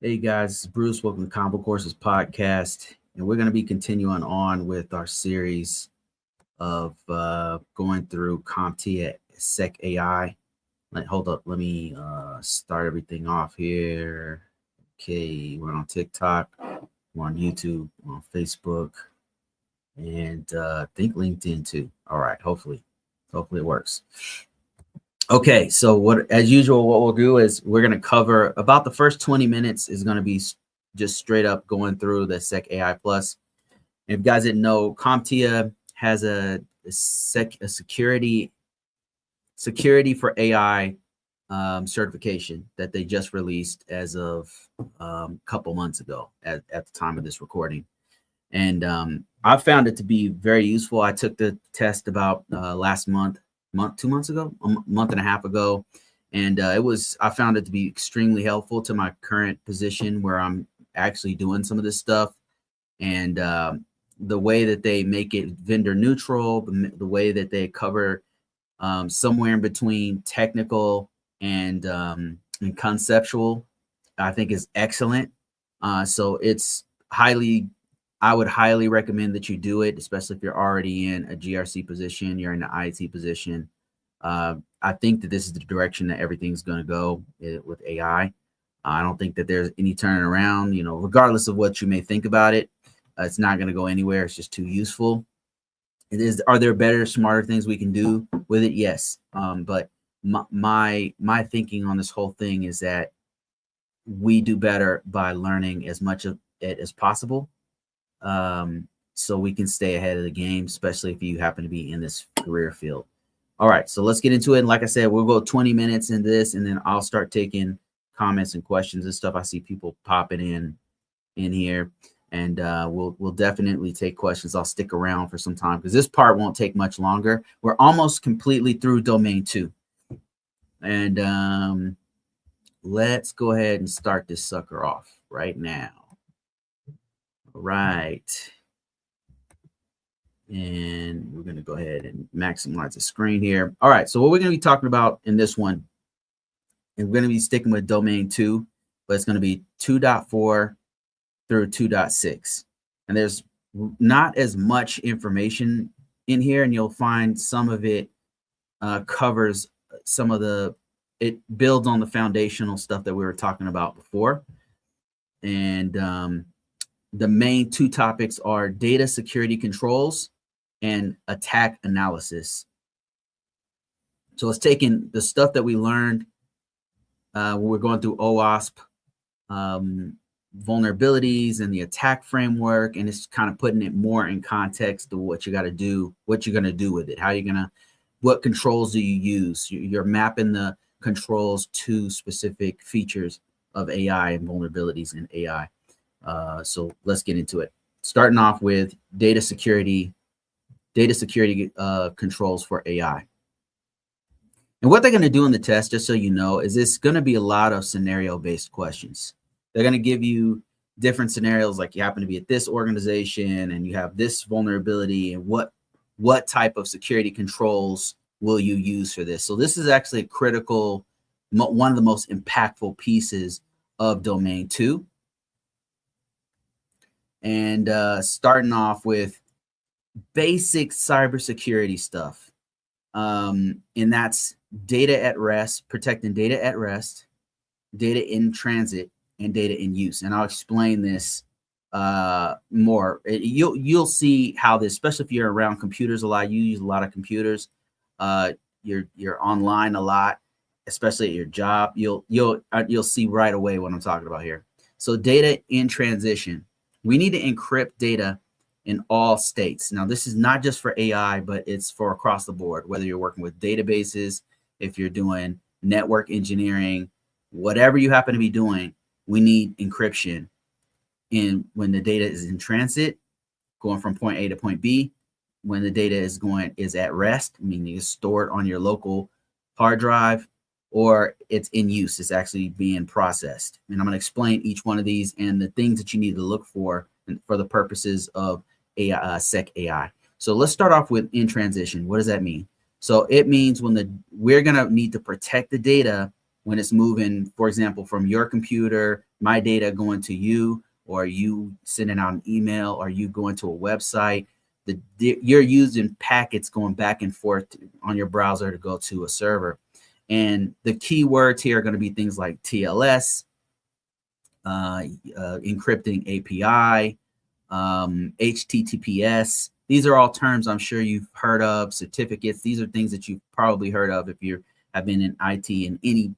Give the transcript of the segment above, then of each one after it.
Hey guys, it's Bruce. Welcome to Combo Courses Podcast. And we're going to be continuing on with our series of going through CompTIA SecAI. Hold up, let me start everything off here. Okay, we're on TikTok, we're on YouTube, we're on Facebook, and I think LinkedIn too. All right, hopefully it works. Okay, so as usual, what we'll do is we're going to cover about the first 20 minutes is going to be just straight up going through the SecAI Plus. And if you guys didn't know, CompTIA has a security for AI certification that they just released as of a couple months ago at the time of this recording. And I found it to be very useful. I took the test about last month, 2 months ago, a month and a half ago. And I found it to be extremely helpful to my current position where I'm actually doing some of this stuff. And the way that they make it vendor neutral, the way that they cover somewhere in between technical and conceptual, I think is excellent. So I would highly recommend that you do it, especially if you're already in a GRC position, you're in an IT position. I think that this is the direction that everything's going to go with AI. I don't think that there's any turning around, regardless of what you may think about it. It's not going to go anywhere. It's just too useful. Are there better, smarter things we can do with it? Yes. But my thinking on this whole thing is that we do better by learning as much of it as possible. So we can stay ahead of the game, especially if you happen to be in this career field. All right, so let's get into it. And like I said, we'll go 20 minutes in this, and then I'll start taking comments and questions and stuff. I see people popping in here, and we'll definitely take questions. I'll stick around for some time because this part won't take much longer. We're almost completely through domain 2. And let's go ahead and start this sucker off right now. Right. And we're going to go ahead and maximize the screen here. All right. So what we're going to be talking about in this one, and we're going to be sticking with domain 2, but it's going to be 2.4 through 2.6. And there's not as much information in here, and you'll find some of it covers it builds on the foundational stuff that we were talking about before. And the main 2 topics are data security controls and attack analysis. So it's taking the stuff that we learned when we're going through OWASP, vulnerabilities and the attack framework, and it's kind of putting it more in context to what you got to do, what you're going to do with it, what controls do you use? You're mapping the controls to specific features of AI and vulnerabilities in AI. So let's get into it. Starting off with data security controls for AI. And what they're going to do in the test, just so you know, is it's going to be a lot of scenario-based questions. They're going to give you different scenarios, like you happen to be at this organization and you have this vulnerability, and what type of security controls will you use for this? So this is actually a critical, one of the most impactful pieces of domain 2. And starting off with basic cybersecurity stuff. And that's data at rest, protecting data at rest, data in transit, and data in use. And I'll explain this more. You'll see how this, especially if you're around computers a lot, you use a lot of computers, you're online a lot, especially at your job, you'll see right away what I'm talking about here. So data in transition. We need to encrypt data in all states. Now, this is not just for AI, but it's for across the board, whether you're working with databases, if you're doing network engineering, whatever you happen to be doing, we need encryption when the data is in transit, going from point A to point B, when the data is at rest, meaning it's stored on your local hard drive, or it's in use, it's actually being processed. And I'm going to explain each one of these and the things that you need to look for the purposes of AI, SecAI. So let's start off with in transition. What does that mean? So it means we're going to need to protect the data when it's moving, for example, from your computer, my data going to you, or you sending out an email, or you going to a website, you're using packets going back and forth on your browser to go to a server. And the key words here are going to be things like TLS, encrypting API, HTTPS. These are all terms I'm sure you've heard of. Certificates. These are things that you've probably heard of if you have been in IT in any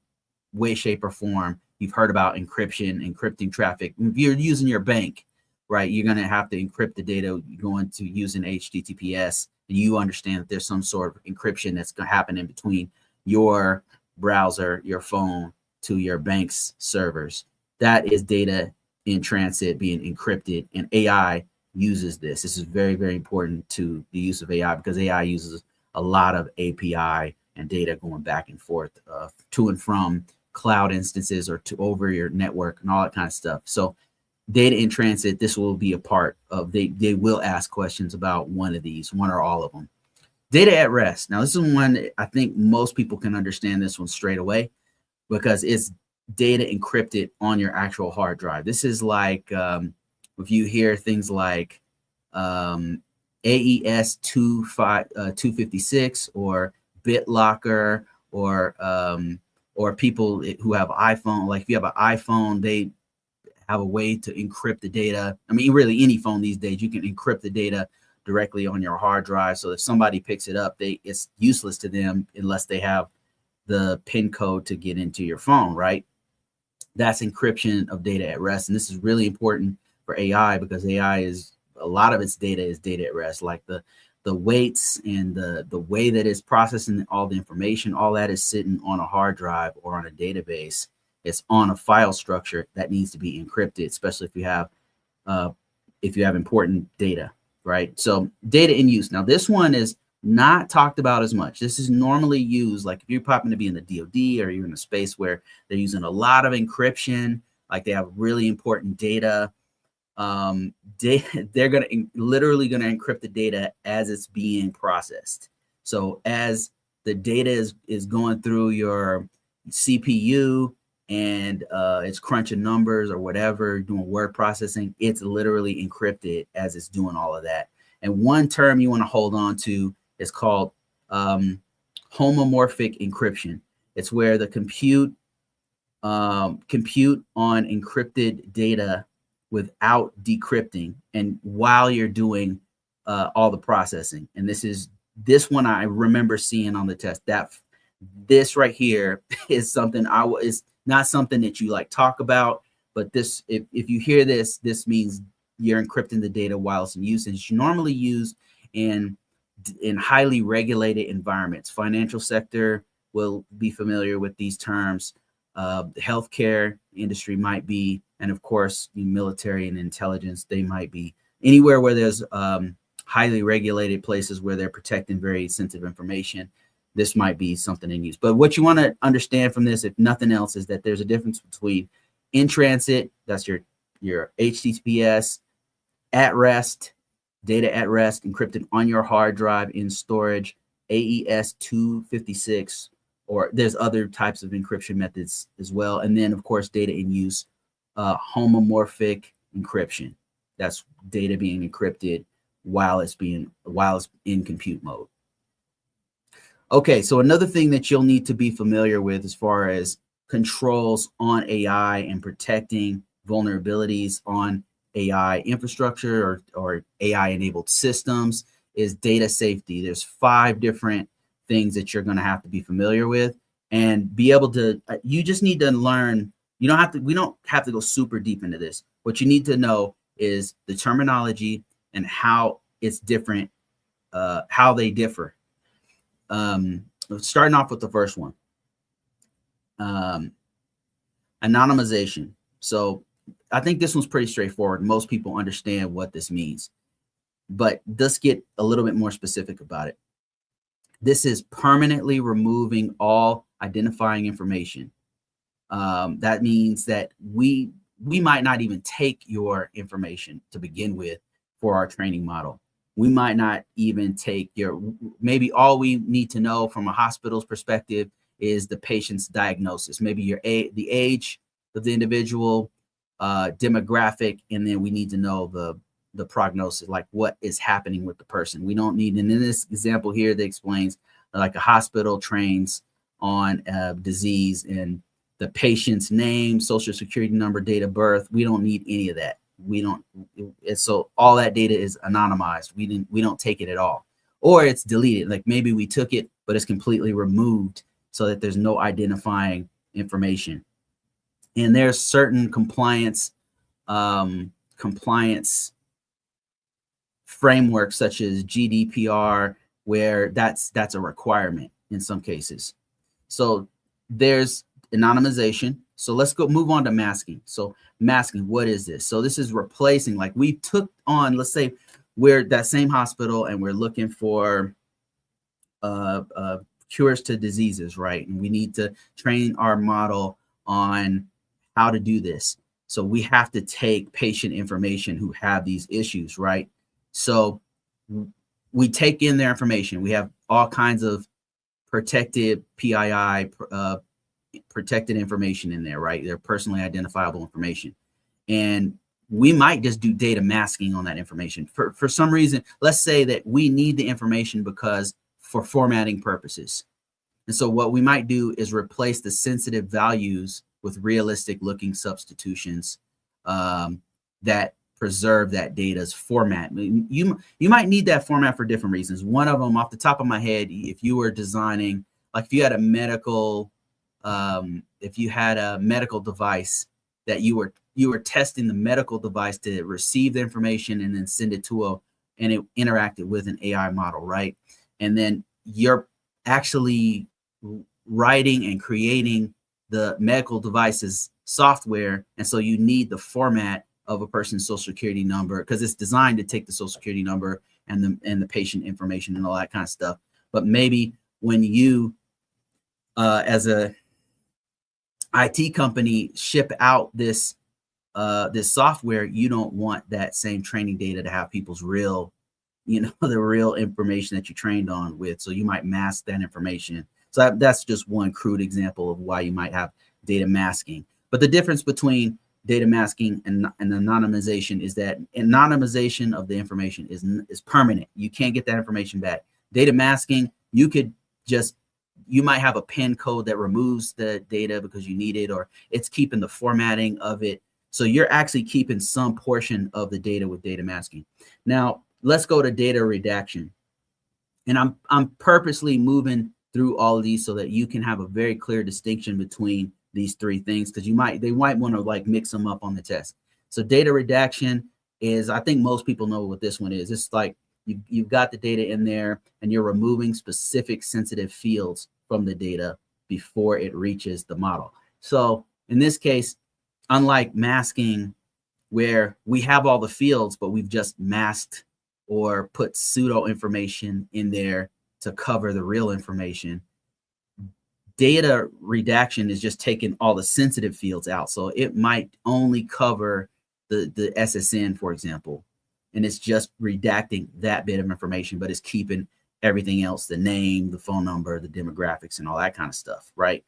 way, shape, or form. You've heard about encryption, encrypting traffic. If you're using your bank, right, you're going to have to encrypt the data going to using HTTPS, and you understand that there's some sort of encryption that's going to happen in between your browser, your phone, to your bank's servers. That is data in transit being encrypted, and AI uses this. This is very, very important to the use of AI, because AI uses a lot of API and data going back and forth to and from cloud instances or to over your network and all that kind of stuff. So data in transit, this will be a part of, they will ask questions about one of these, one or all of them. Data at rest. Now, this is one I think most people can understand this one straight away, because it's data encrypted on your actual hard drive. This is like if you hear things like AES 256 or BitLocker, or people who have iPhone, like if you have an iPhone, they have a way to encrypt the data. I mean, really any phone these days, you can encrypt the data directly on your hard drive. So if somebody picks it up, it's useless to them unless they have the PIN code to get into your phone, right? That's encryption of data at rest. And this is really important for AI, because AI is, a lot of its data is data at rest, like the weights and the way that it's processing all the information, all that is sitting on a hard drive or on a database. It's on a file structure that needs to be encrypted, especially if you have important data, right? So data in use. Now, this one is not talked about as much. This is normally used, like if you happen to be in the DoD or you're in a space where they're using a lot of encryption, like they have really important data. They're literally going to encrypt the data as it's being processed. So as the data is going through your CPU and it's crunching numbers or whatever, doing word processing, it's literally encrypted as it's doing all of that. And one term you want to hold on to is called homomorphic encryption. It's where the compute on encrypted data without decrypting, and while you're doing all the processing. And this one I remember seeing on the test. This right here is something is not something that you like talk about, but this, if you hear this means you're encrypting the data while it's in use. And it's normally used in highly regulated environments. Financial sector will be familiar with these terms. The healthcare industry might be, and of course, the military and intelligence, they might be. Anywhere where there's highly regulated places where they're protecting very sensitive information, this might be something in use. But what you want to understand from this, if nothing else, is that there's a difference between in transit, that's your HTTPS, at rest, data at rest, encrypted on your hard drive in storage, AES 256, or there's other types of encryption methods as well. And then, of course, data in use, homomorphic encryption. That's data being encrypted while it's in compute mode. Okay, so another thing that you'll need to be familiar with as far as controls on AI and protecting vulnerabilities on AI infrastructure or AI-enabled systems is data safety. There's 5 different things that you're going to have to be familiar with and be able to, you just need to learn. We don't have to go super deep into this. What you need to know is the terminology and how it's different, how they differ. Starting off with the first one, anonymization. So I think this one's pretty straightforward. Most people understand what this means, but let's get a little bit more specific about it. This is permanently removing all identifying information. That means that we might not even take your information to begin with for our training model. We might not even take maybe all we need to know from a hospital's perspective is the patient's diagnosis, maybe the age of the individual, demographic, and then we need to know the prognosis, like what is happening with the person. We don't need, and in this example here that explains like a hospital trains on disease and the patient's name, social security number, date of birth. We don't need any of that. We don't. So all that data is anonymized. We don't take it at all, or it's deleted. Like maybe we took it, but it's completely removed so that there's no identifying information. And there's certain compliance frameworks such as GDPR where that's a requirement in some cases. So there's anonymization. So let's move on to masking. So masking, what is this? So this is replacing, like we took on, let's say we're that same hospital and we're looking for cures to diseases, right? And we need to train our model on how to do this. So we have to take patient information who have these issues, right? So we take in their information. We have all kinds of protected PII, protected information in there, right? They're personally identifiable information. And we might just do data masking on that information. For some reason, let's say that we need the information because for formatting purposes. And so what we might do is replace the sensitive values with realistic looking substitutions that preserve that data's format. You might need that format for different reasons. One of them, off the top of my head, if you were designing, like if you had a medical device that you were testing the medical device to receive the information and then send it and it interacted with an AI model, right? And then you're actually writing and creating the medical device's software, and so you need the format of a person's social security number because it's designed to take the social security number and the patient information and all that kind of stuff. But maybe when you as a IT company ship out this software, you don't want that same training data to have people's real, the real information that you trained on with. So you might mask that information. So that's just one crude example of why you might have data masking. But the difference between data masking and anonymization is that anonymization of the information is permanent. You can't get that information back. Data masking, you might have a PIN code that removes the data because you need it, or it's keeping the formatting of it. So you're actually keeping some portion of the data with data masking. Now let's go to data redaction. And I'm purposely moving through all of these so that you can have a very clear distinction between these three things, because they might want to like mix them up on the test. So data redaction is, I think most people know what this one is. It's like you've got the data in there and you're removing specific sensitive fields from the data before it reaches the model. So in this case, unlike masking, where we have all the fields, but we've just masked or put pseudo information in there to cover the real information, data redaction is just taking all the sensitive fields out. So it might only cover the SSN, for example, and it's just redacting that bit of information, but it's keeping everything else, the name, the phone number, the demographics, and all that kind of stuff, right?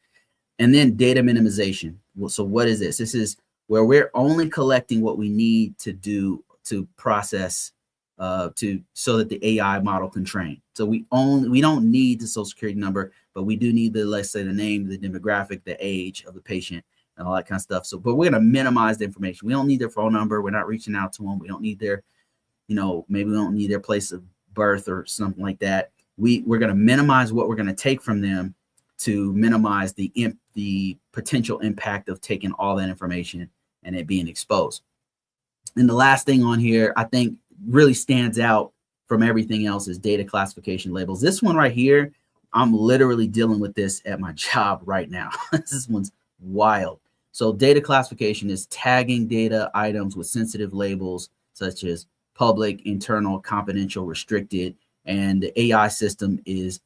And then data minimization. So what is this? This is where we're only collecting what we need to do to process so that the AI model can train. So we don't need the social security number, but we do need let's say the name, the demographic, the age of the patient, and all that kind of stuff. So, but we're going to minimize the information. We don't need their phone number. We're not reaching out to them. We don't need their, maybe we don't need their place of birth or something like that. We're going to minimize what we're going to take from them to minimize the potential impact of taking all that information and it being exposed. And the last thing on here, I think really stands out from everything else, is data classification labels. This one right here, I'm literally dealing with this at my job right now. This one's wild. So data classification is tagging data items with sensitive labels such as public, internal, confidential, restricted, and the AI system is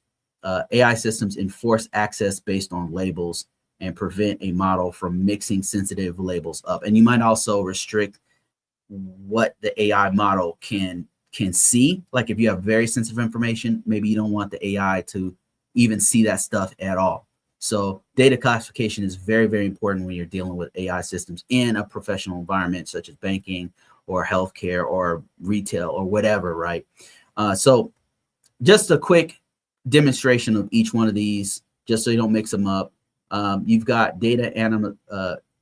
AI systems enforce access based on labels and prevent a model from mixing sensitive labels up. And you might also restrict what the AI model can see. Like if you have very sensitive information, maybe you don't want the AI to even see that stuff at all. So data classification is very, very important when you're dealing with AI systems in a professional environment, such as banking or healthcare or retail or whatever, right? So just a quick demonstration of each one of these, just so you don't mix them up. You've got data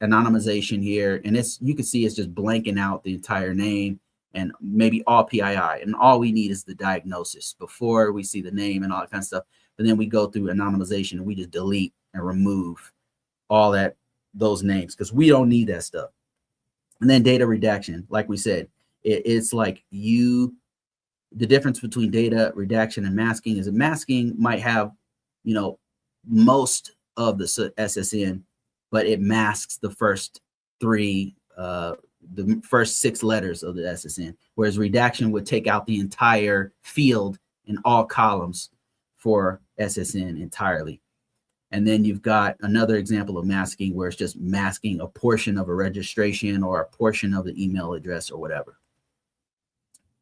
anonymization here, and you can see it's just blanking out the entire name and maybe all PII, and all we need is the diagnosis before we see the name and all that kind of stuff. And then we go through anonymization and we just delete and remove all those names because we don't need that stuff. And then data redaction, like we said, it's like the difference between data redaction and masking is that masking might have, most of the SSN, but it masks the first the first 6 letters of the SSN, whereas redaction would take out the entire field in all columns for SSN entirely. And then you've got another example of masking where it's just masking a portion of a registration or a portion of the email address or whatever.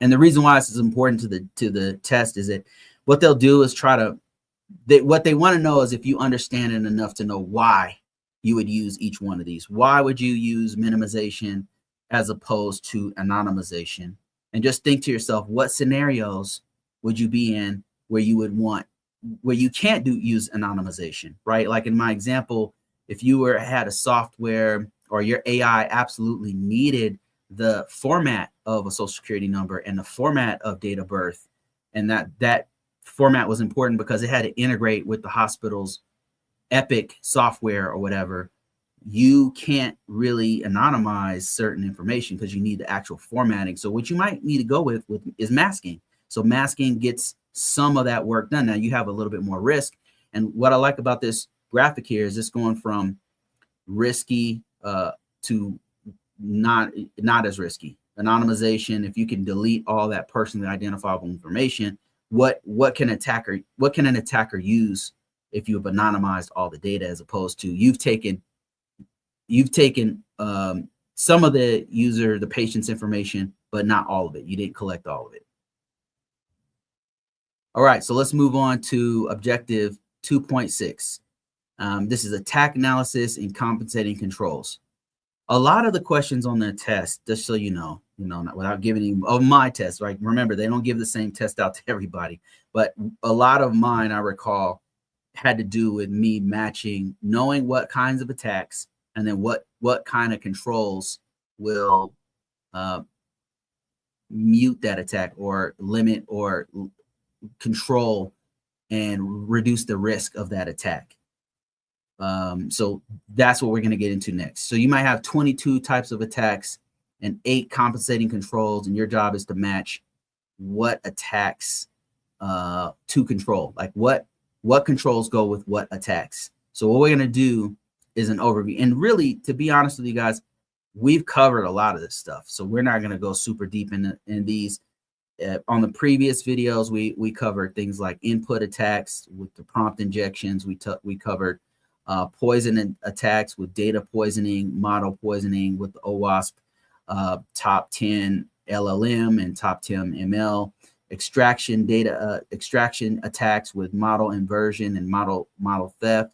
And the reason why this is important to the test is that what they'll do is what they want to know is if you understand it enough to know why you would use each one of these. Why would you use minimization as opposed to anonymization? And just think to yourself, what scenarios would you be in where you can't use anonymization, right? Like in my example, if you had a software or your AI absolutely needed the format of a social security number and the format of date of birth, and that format was important because it had to integrate with the hospital's Epic software or whatever, you can't really anonymize certain information because you need the actual formatting. So what you might need to go with is masking. So masking gets some of that work done. Now you have a little bit more risk. And what I like about this graphic here is it's going from risky to not as risky. Anonymization, if you can delete all that personally identifiable information, what can an attacker use if you have anonymized all the data, as opposed to you've taken some of the patient's information, but not all of it. You didn't collect all of it. All right, so let's move on to objective 2.6. This is attack analysis and compensating controls. A lot of the questions on the test, just so you know, without giving any my test, right? Remember, they don't give the same test out to everybody, but a lot of mine, I recall, had to do with me knowing what kinds of attacks and then what kind of controls will mute that attack or limit or control and reduce the risk of that attack. So that's what we're going to get into next. So you might have 22 types of attacks and 8 compensating controls, and your job is to match what attacks to control, like what controls go with what attacks. So what we're going to do is an overview. And really, to be honest with you guys, we've covered a lot of this stuff. So we're not going to go super deep in these. On the previous videos, we covered things like input attacks with the prompt injections. We covered poison attacks with data poisoning, model poisoning with the OWASP top 10 LLM and top 10 ML, extraction attacks with model inversion and model theft,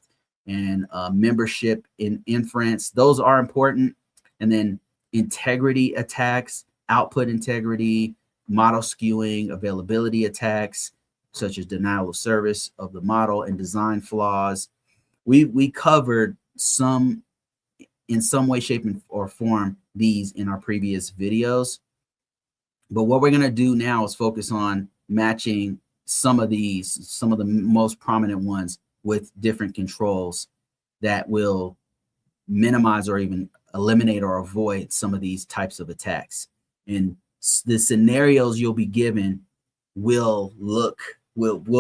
and membership in inference. Those are important. And then integrity attacks, output integrity, model skewing, availability attacks, such as denial of service of the model, and design flaws. We covered some, in some way, shape, or form, these in our previous videos. But what we're going to do now is focus on matching some of the most prominent ones with different controls that will minimize or even eliminate or avoid some of these types of attacks. And the scenarios you'll be given will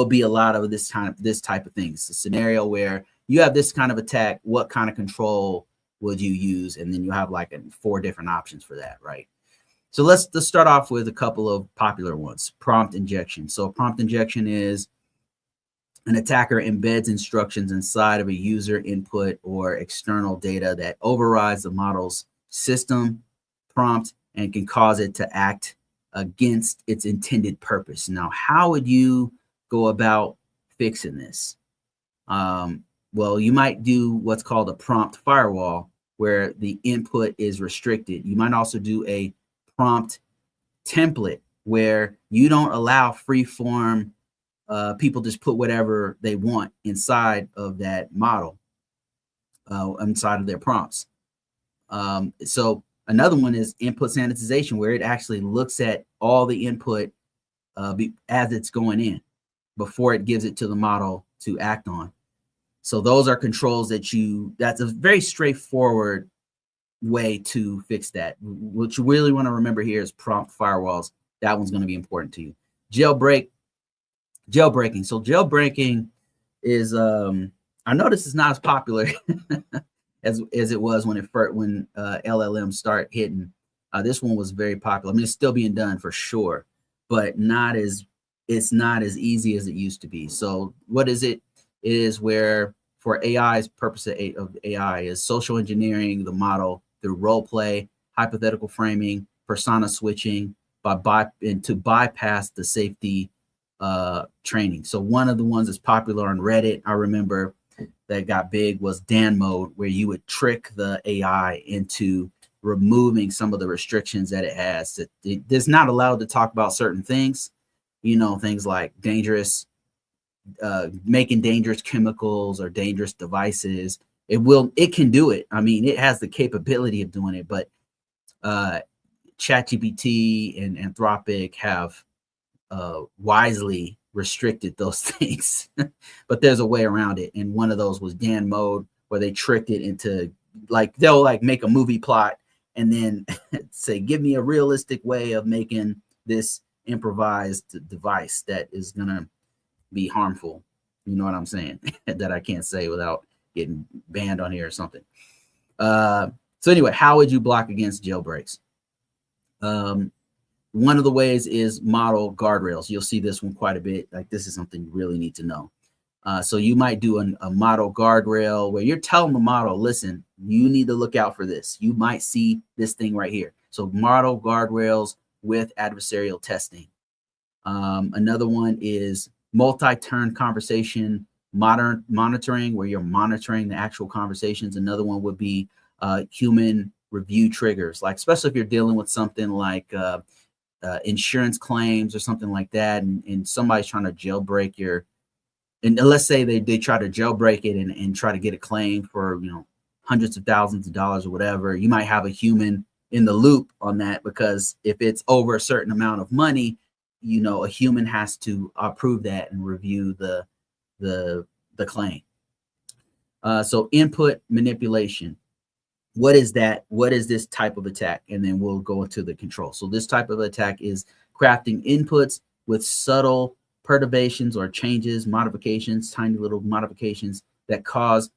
be a lot of this type of things. The scenario where you have this kind of attack, what kind of control would you use? And then you have like 4 different options for that, right? So let's start off with a couple of popular ones. Prompt injection. So prompt injection is an attacker embeds instructions inside of a user input or external data that overrides the model's system prompt and can cause it to act against its intended purpose. Now, how would you go about fixing this? Well, you might do what's called a prompt firewall, where the input is restricted. You might also do a prompt template, where you don't allow free form, people just put whatever they want inside of that model, inside of their prompts. So another one is input sanitization, where it actually looks at all the input as it's going in before it gives it to the model to act on. So those are controls that's a very straightforward way to fix that. What you really want to remember here is prompt firewalls. That one's going to be important to you. Jailbreaking. So jailbreaking is, I noticed it's not as popular as it was when LLMs start hitting. This one was very popular. I mean, it's still being done for sure, but it's not as easy as it used to be. So what is it? It is where, for AI's purpose of AI, is social engineering the model through role play, hypothetical framing, persona switching, and to bypass the safety training. So one of the ones that's popular on Reddit, I remember, that got big, was Dan mode, where you would trick the AI into removing some of the restrictions that it has. It's not allowed to talk about certain things, things like making dangerous chemicals or dangerous devices. It can do it. I mean, it has the capability of doing it, but ChatGPT and Anthropic have wisely restricted those things, but there's a way around it. And one of those was Dan mode, where they tricked it into, like, they'll make a movie plot and then say, give me a realistic way of making this improvised device that is gonna be harmful. You know what I'm saying? That I can't say without getting banned on here or something. So anyway, how would you block against jailbreaks? One of the ways is model guardrails. You'll see this one quite a bit. Like, this is something you really need to know. So you might do a model guardrail where you're telling the model, listen, you need to look out for this. You might see this thing right here. So model guardrails with adversarial testing. Another one is multi-turn conversation monitoring, where you're monitoring the actual conversations. Another one would be human review triggers, like especially if you're dealing with something like insurance claims or something like that, and somebody's trying to jailbreak and let's say they try to jailbreak it and try to get a claim for hundreds of thousands of dollars or whatever. You might have a human in the loop on that, because if it's over a certain amount of money, a human has to approve that and review the claim. So input manipulation. What is that? What is this type of attack? And then we'll go into the control. So this type of attack is crafting inputs with subtle perturbations or changes, modifications, tiny little modifications that cause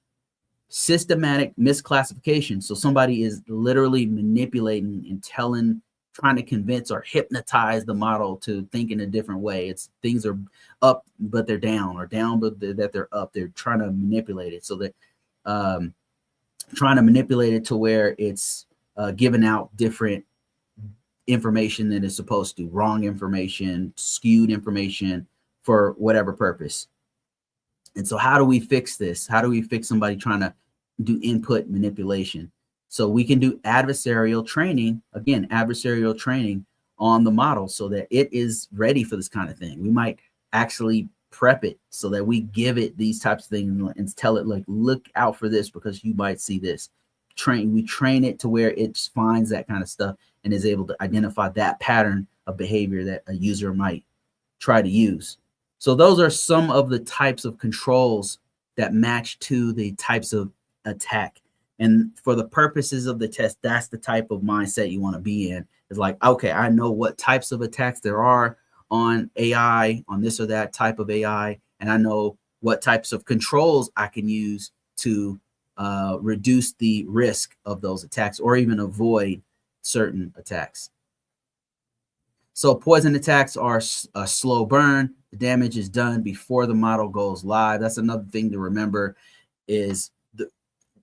systematic misclassification. So somebody is literally manipulating and trying to convince or hypnotize the model to think in a different way. It's things are up, but they're down, or down, but that they're up. They're trying to manipulate it. So that trying to manipulate it to where it's giving out different information than it's supposed to, wrong information, skewed information for whatever purpose. And so how do we fix this? How do we fix somebody trying to do input manipulation? So we can do adversarial training, again, adversarial training on the model so that it is ready for this kind of thing. We might actually prep it so that we give it these types of things and tell it, like, look out for this because you might see this. We train it to where it finds that kind of stuff and is able to identify that pattern of behavior that a user might try to use. So those are some of the types of controls that match to the types of attack. And for the purposes of the test, that's the type of mindset you want to be in. It's like, okay, I know what types of attacks there are on AI, on this or that type of AI, and I know what types of controls I can use to reduce the risk of those attacks or even avoid certain attacks. So poison attacks are a slow burn. The damage is done before the model goes live. That's another thing to remember, is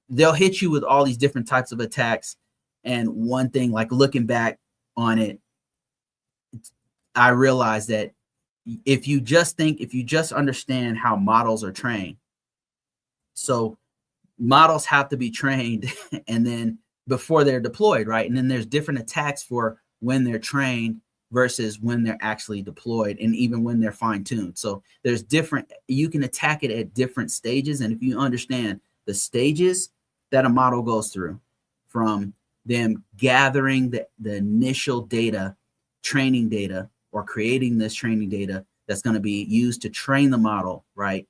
they'll hit you with all these different types of attacks. And one thing, like looking back on it, I realized that if you just understand how models are trained, So models have to be trained and then before they're deployed, right? And then there's different attacks for when they're trained versus when they're actually deployed, and even when they're fine-tuned. So there's different, you can attack it at different stages. And if you understand the stages that a model goes through, from them gathering the initial data, training data, or creating this training data that's going to be used to train the model, right?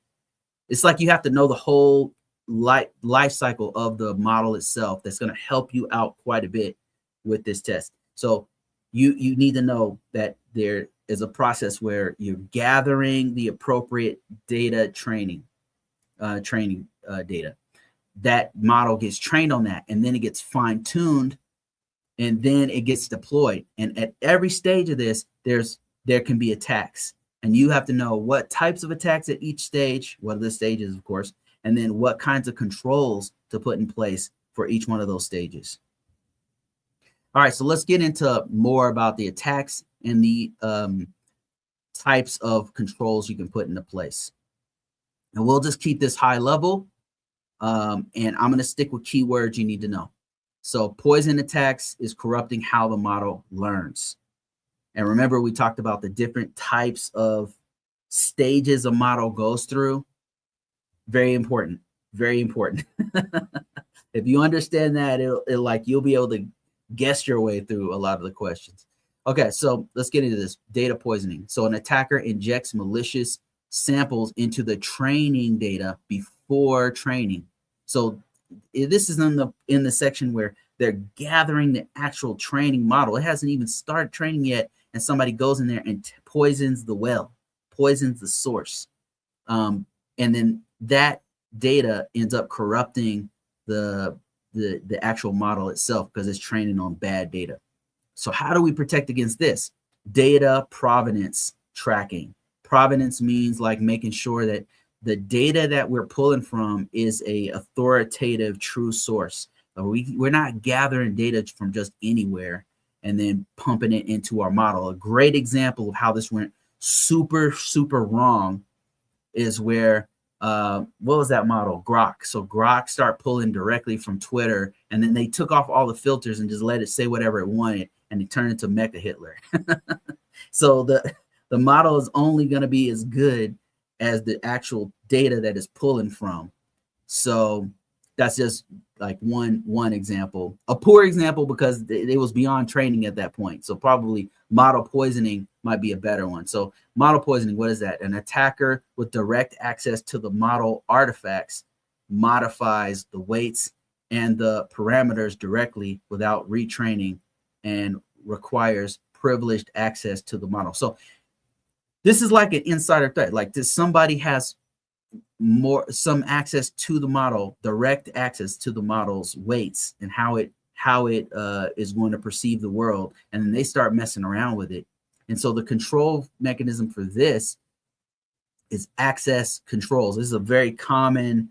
It's like you have to know the whole life cycle of the model itself. That's going to help you out quite a bit with this test. So you need to know that there is a process where you're gathering the appropriate data training data. That model gets trained on that, and then it gets fine-tuned, and then it gets deployed. And at every stage of this, there can be attacks, and you have to know what types of attacks at each stage, what are the stages, of course, and then what kinds of controls to put in place for each one of those stages. All right, so let's get into more about the attacks and the types of controls you can put into place. And we'll just keep this high level, and I'm going to stick with keywords you need to know. So poison attacks is corrupting how the model learns. And remember, we talked about the different types of stages a model goes through. Very important, very important. If you understand that, it'll like you'll be able to guess your way through a lot of the questions. Okay, so let's get into this. Data poisoning. So an attacker injects malicious samples into the training data before training. So this is in the section where they're gathering the actual training model. It hasn't even started training yet, and somebody goes in there and poisons the well, poisons the source. And then that data ends up corrupting the actual model itself because it's training on bad data. So how do we protect against this? Data provenance tracking. Provenance means like making sure that the data that we're pulling from is a authoritative, true source. We're not gathering data from just anywhere and then pumping it into our model. A great example of how this went super, super wrong is where, what was that model? Grok. So Grok started pulling directly from Twitter, and then they took off all the filters and just let it say whatever it wanted, and it turned into Mecha Hitler. So the model is only going to be as good as the actual data that is pulling from. So that's just like one example, a poor example because it was beyond training at that point. So probably model poisoning might be a better one. So model poisoning, what is that? An attacker with direct access to the model artifacts modifies the weights and the parameters directly without retraining and requires privileged access to the model. So this is like an insider threat. Like this, somebody has some access to the model, direct access to the model's weights and how it is going to perceive the world, and then they start messing around with it. And so the control mechanism for this is access controls. This is a very common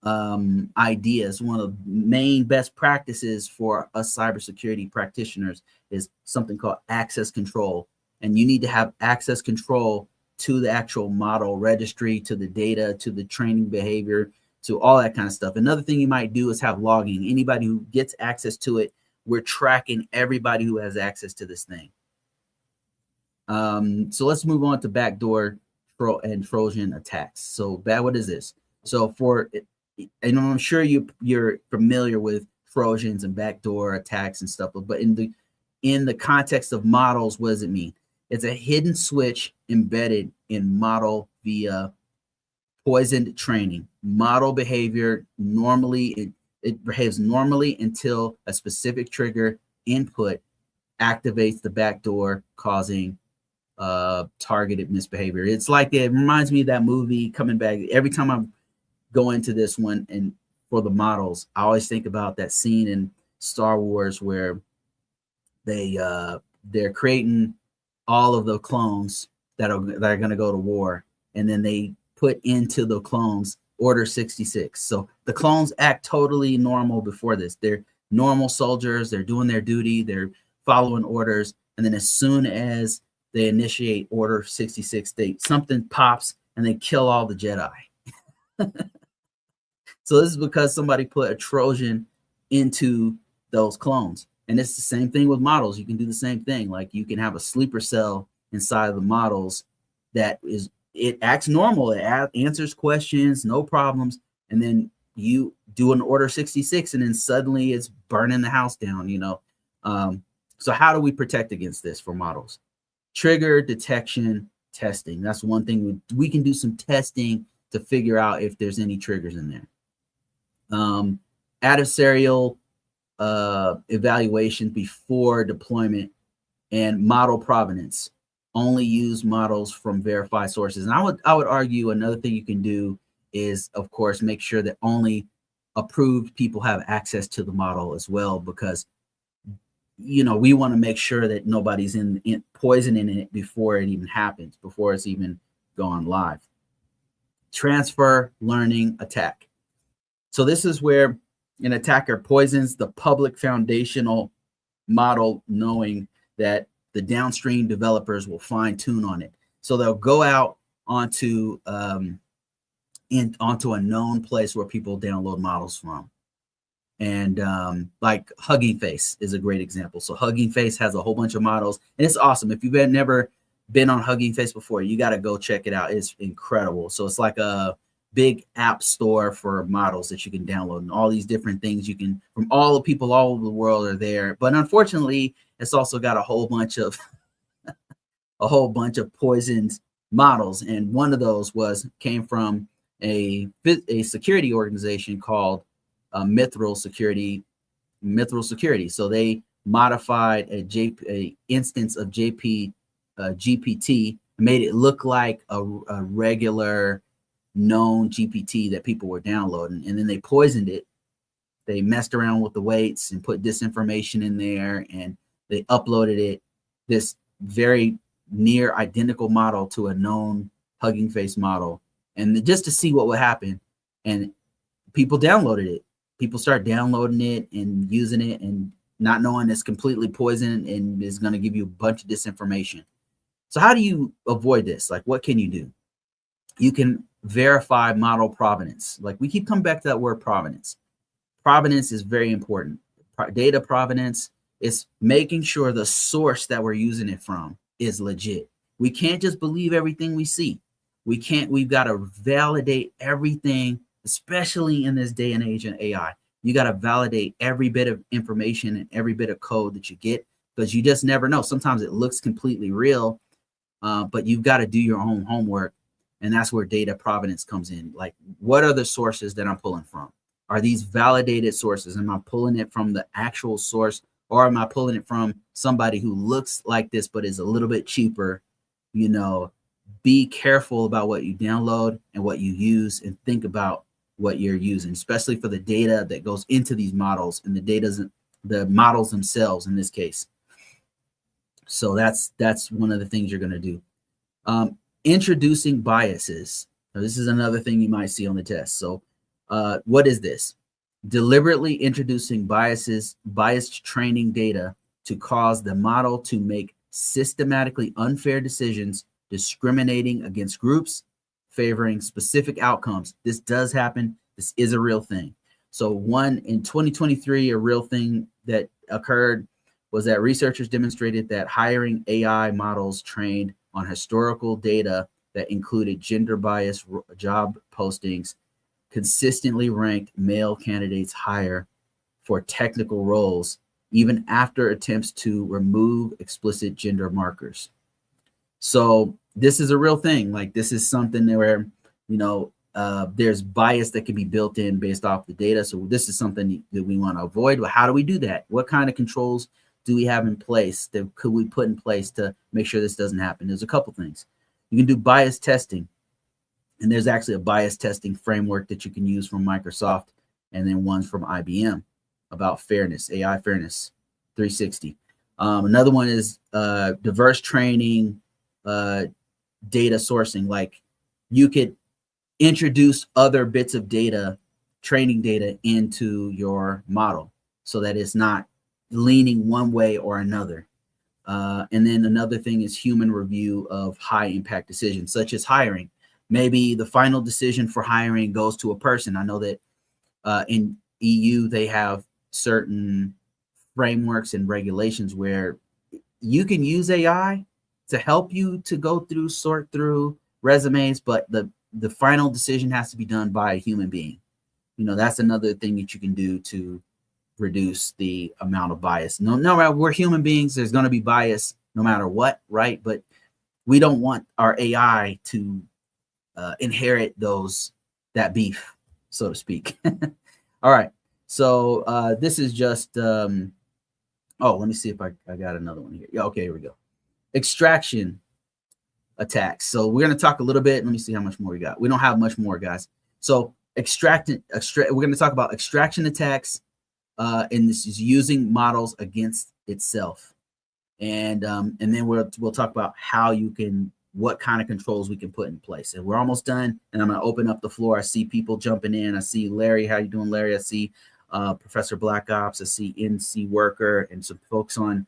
idea. It's one of the main best practices for us cybersecurity practitioners is something called access control. And you need to have access control to the actual model registry, to the data, to the training behavior, to all that kind of stuff. Another thing you might do is have logging. Anybody who gets access to it, we're tracking everybody who has access to this thing. So let's move on to backdoor and Trojan attacks. So what is this? So and I'm sure you're familiar with Trojans and backdoor attacks and stuff, but in the context of models, what does it mean? It's a hidden switch embedded in model via poisoned training. Model behavior normally, it behaves normally until a specific trigger input activates the backdoor, causing targeted misbehavior. It's like it reminds me of that movie Coming Back. Every time I'm going to this one and for the models, I always think about that scene in Star Wars where they're creating all of the clones that are going to go to war, and then they put into the clones Order 66. So the clones act totally normal before this. They're normal soldiers. They're doing their duty. They're following orders. And then as soon as they initiate Order 66, something pops and they kill all the Jedi. So this is because somebody put a Trojan into those clones. And it's the same thing with models. You can do the same thing. Like you can have a sleeper cell inside of the models that is, it acts normal. It answers questions, no problems. And then you do an order 66 and then suddenly it's burning the house down, you know? So how do we protect against this for models? Trigger detection testing. That's one thing. We can do some testing to figure out if there's any triggers in there. Adversarial evaluation before deployment, and model provenance. Only use models from verified sources. And I would argue another thing you can do is, of course, make sure that only approved people have access to the model as well, because you know we want to make sure that nobody's in poisoning it before it even happens, before it's even gone live. Transfer learning attack. So this is where an attacker poisons the public foundational model, knowing that the downstream developers will fine tune on it. So they'll go out onto onto a known place where people download models from. And like Hugging Face is a great example. So Hugging Face has a whole bunch of models, and it's awesome. If you've never been on Hugging Face before, you got to go check it out. It's incredible. So it's like a big app store for models that you can download, and all these different things you can, from all the people all over the world are there. But unfortunately, it's also got a whole bunch of poisoned models. And one of those came from a security organization called Mithril Security. So they modified a instance of GPT, made it look like a regular known GPT that people were downloading, and then they poisoned it. They messed around with the weights and put disinformation in there, and they uploaded it, this very near identical model, to a known Hugging Face model, and just to see what would happen. And people downloaded it. People start downloading it and using it and not knowing it's completely poisoned and is going to give you a bunch of disinformation. So how do you avoid this? Like, what can you do? You can verify model provenance. Like, we keep coming back to that word provenance. Provenance is very important. Data provenance is making sure the source that we're using it from is legit. We can't just believe everything we see. We've got to validate everything, especially in this day and age in AI. You got to validate every bit of information and every bit of code that you get, because you just never know. Sometimes it looks completely real, but you've got to do your own homework. And that's where data provenance comes in. Like, what are the sources that I'm pulling from? Are these validated sources? Am I pulling it from the actual source, or am I pulling it from somebody who looks like this but is a little bit cheaper? You know, be careful about what you download and what you use, and think about what you're using, especially for the data that goes into these models and the models themselves in this case. So that's one of the things you're going to do. Introducing biases. Now, this is another thing you might see on the test. So what is this? Deliberately introducing biased training data to cause the model to make systematically unfair decisions, discriminating against groups, favoring specific outcomes. This does happen. This is a real thing. So in 2023, a real thing that occurred was that researchers demonstrated that hiring AI models trained on historical data that included gender bias job postings consistently ranked male candidates higher for technical roles, even after attempts to remove explicit gender markers. So this is a real thing. Like, this is something where, you know, there's bias that can be built in based off the data. So this is something that we want to avoid. But how do we do that? What kind of controls do we have in place that could we put in place to make sure this doesn't happen? There's a couple things. You can do bias testing. And there's actually a bias testing framework that you can use from Microsoft, and then ones from IBM about fairness, AI fairness 360. Another one is diverse training, data sourcing. Like, you could introduce other bits of data, training data, into your model so that it's not leaning one way or another. And then another thing is human review of high impact decisions, such as hiring. Maybe the final decision for hiring goes to a person. I know that In EU, they have certain frameworks and regulations where you can use AI to help you to go through, sort through resumes, but the final decision has to be done by a human being. That's another thing that you can do to reduce the amount of bias. No matter, we're human beings, there's going to be bias no matter what, right? But we don't want our AI to inherit that beef, so to speak. All right. So this is just, let me see if I got another one here. Yeah, okay, here we go. Extraction attacks. So we're going to talk a little bit. Let me see how much more we got. We don't have much more, guys. So we're going to talk about extraction attacks, and this is using models against itself. And then we'll talk about what kind of controls we can put in place. And we're almost done, and I'm going to open up the floor. I see people jumping in. I see Larry. How you doing, Larry? I see Professor Black Ops. I see NC Worker and some folks on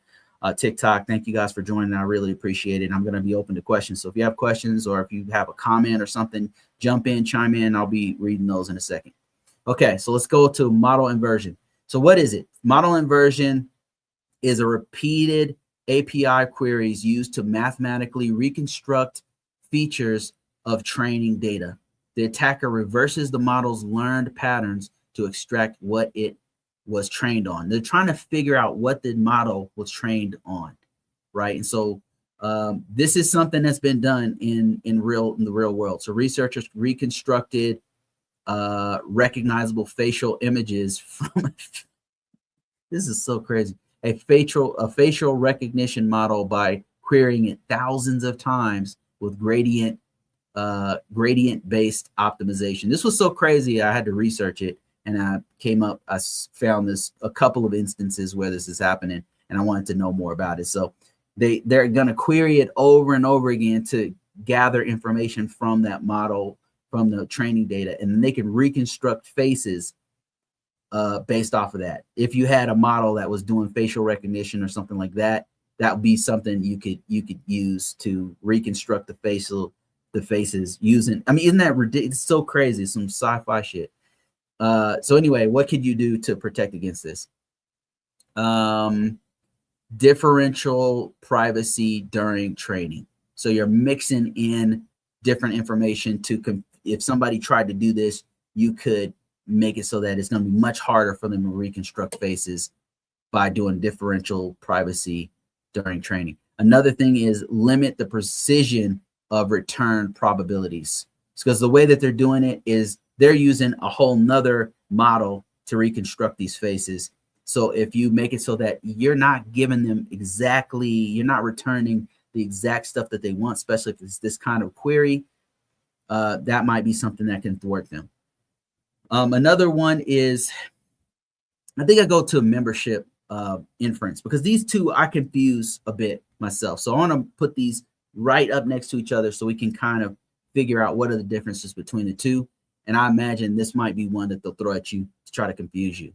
TikTok. Thank you guys for joining. I really appreciate it. I'm going to be open to questions. So if you have questions or if you have a comment or something, jump in, chime in. I'll be reading those in a second. Okay, so let's go to model inversion. So what is it? Model inversion is a repeated API queries used to mathematically reconstruct features of training data. The attacker reverses the model's learned patterns to extract what it was trained on. They're trying to figure out what the model was trained on, right? And so this is something that's been done in the real world. So researchers reconstructed recognizable facial images from this is so crazy. A facial recognition model by querying it thousands of times with gradient-based optimization. This was so crazy, I had to research it, and I found a couple of instances where this is happening, and I wanted to know more about it. So they're going to query it over and over again to gather information from that model, from the training data, and then they can reconstruct faces based off of that. If you had a model that was doing facial recognition or something like that, that would be something you could use to reconstruct the faces using. I mean, isn't that ridiculous? It's so crazy. Some sci-fi shit. So anyway, what could you do to protect against this? Differential privacy during training. So you're mixing in different information if somebody tried to do this, you could make it so that it's going to be much harder for them to reconstruct faces by doing differential privacy during training. Another thing is limit the precision of return probabilities. Because the way that they're doing it is they're using a whole nother model to reconstruct these faces. So if you make it so that you're not giving them you're not returning the exact stuff that they want, especially if it's this kind of query, that might be something that can thwart them. Another one is, I think I go to membership inference, because these two I confuse a bit myself. So I want to put these right up next to each other so we can kind of figure out what are the differences between the two. And I imagine this might be one that they'll throw at you to try to confuse you.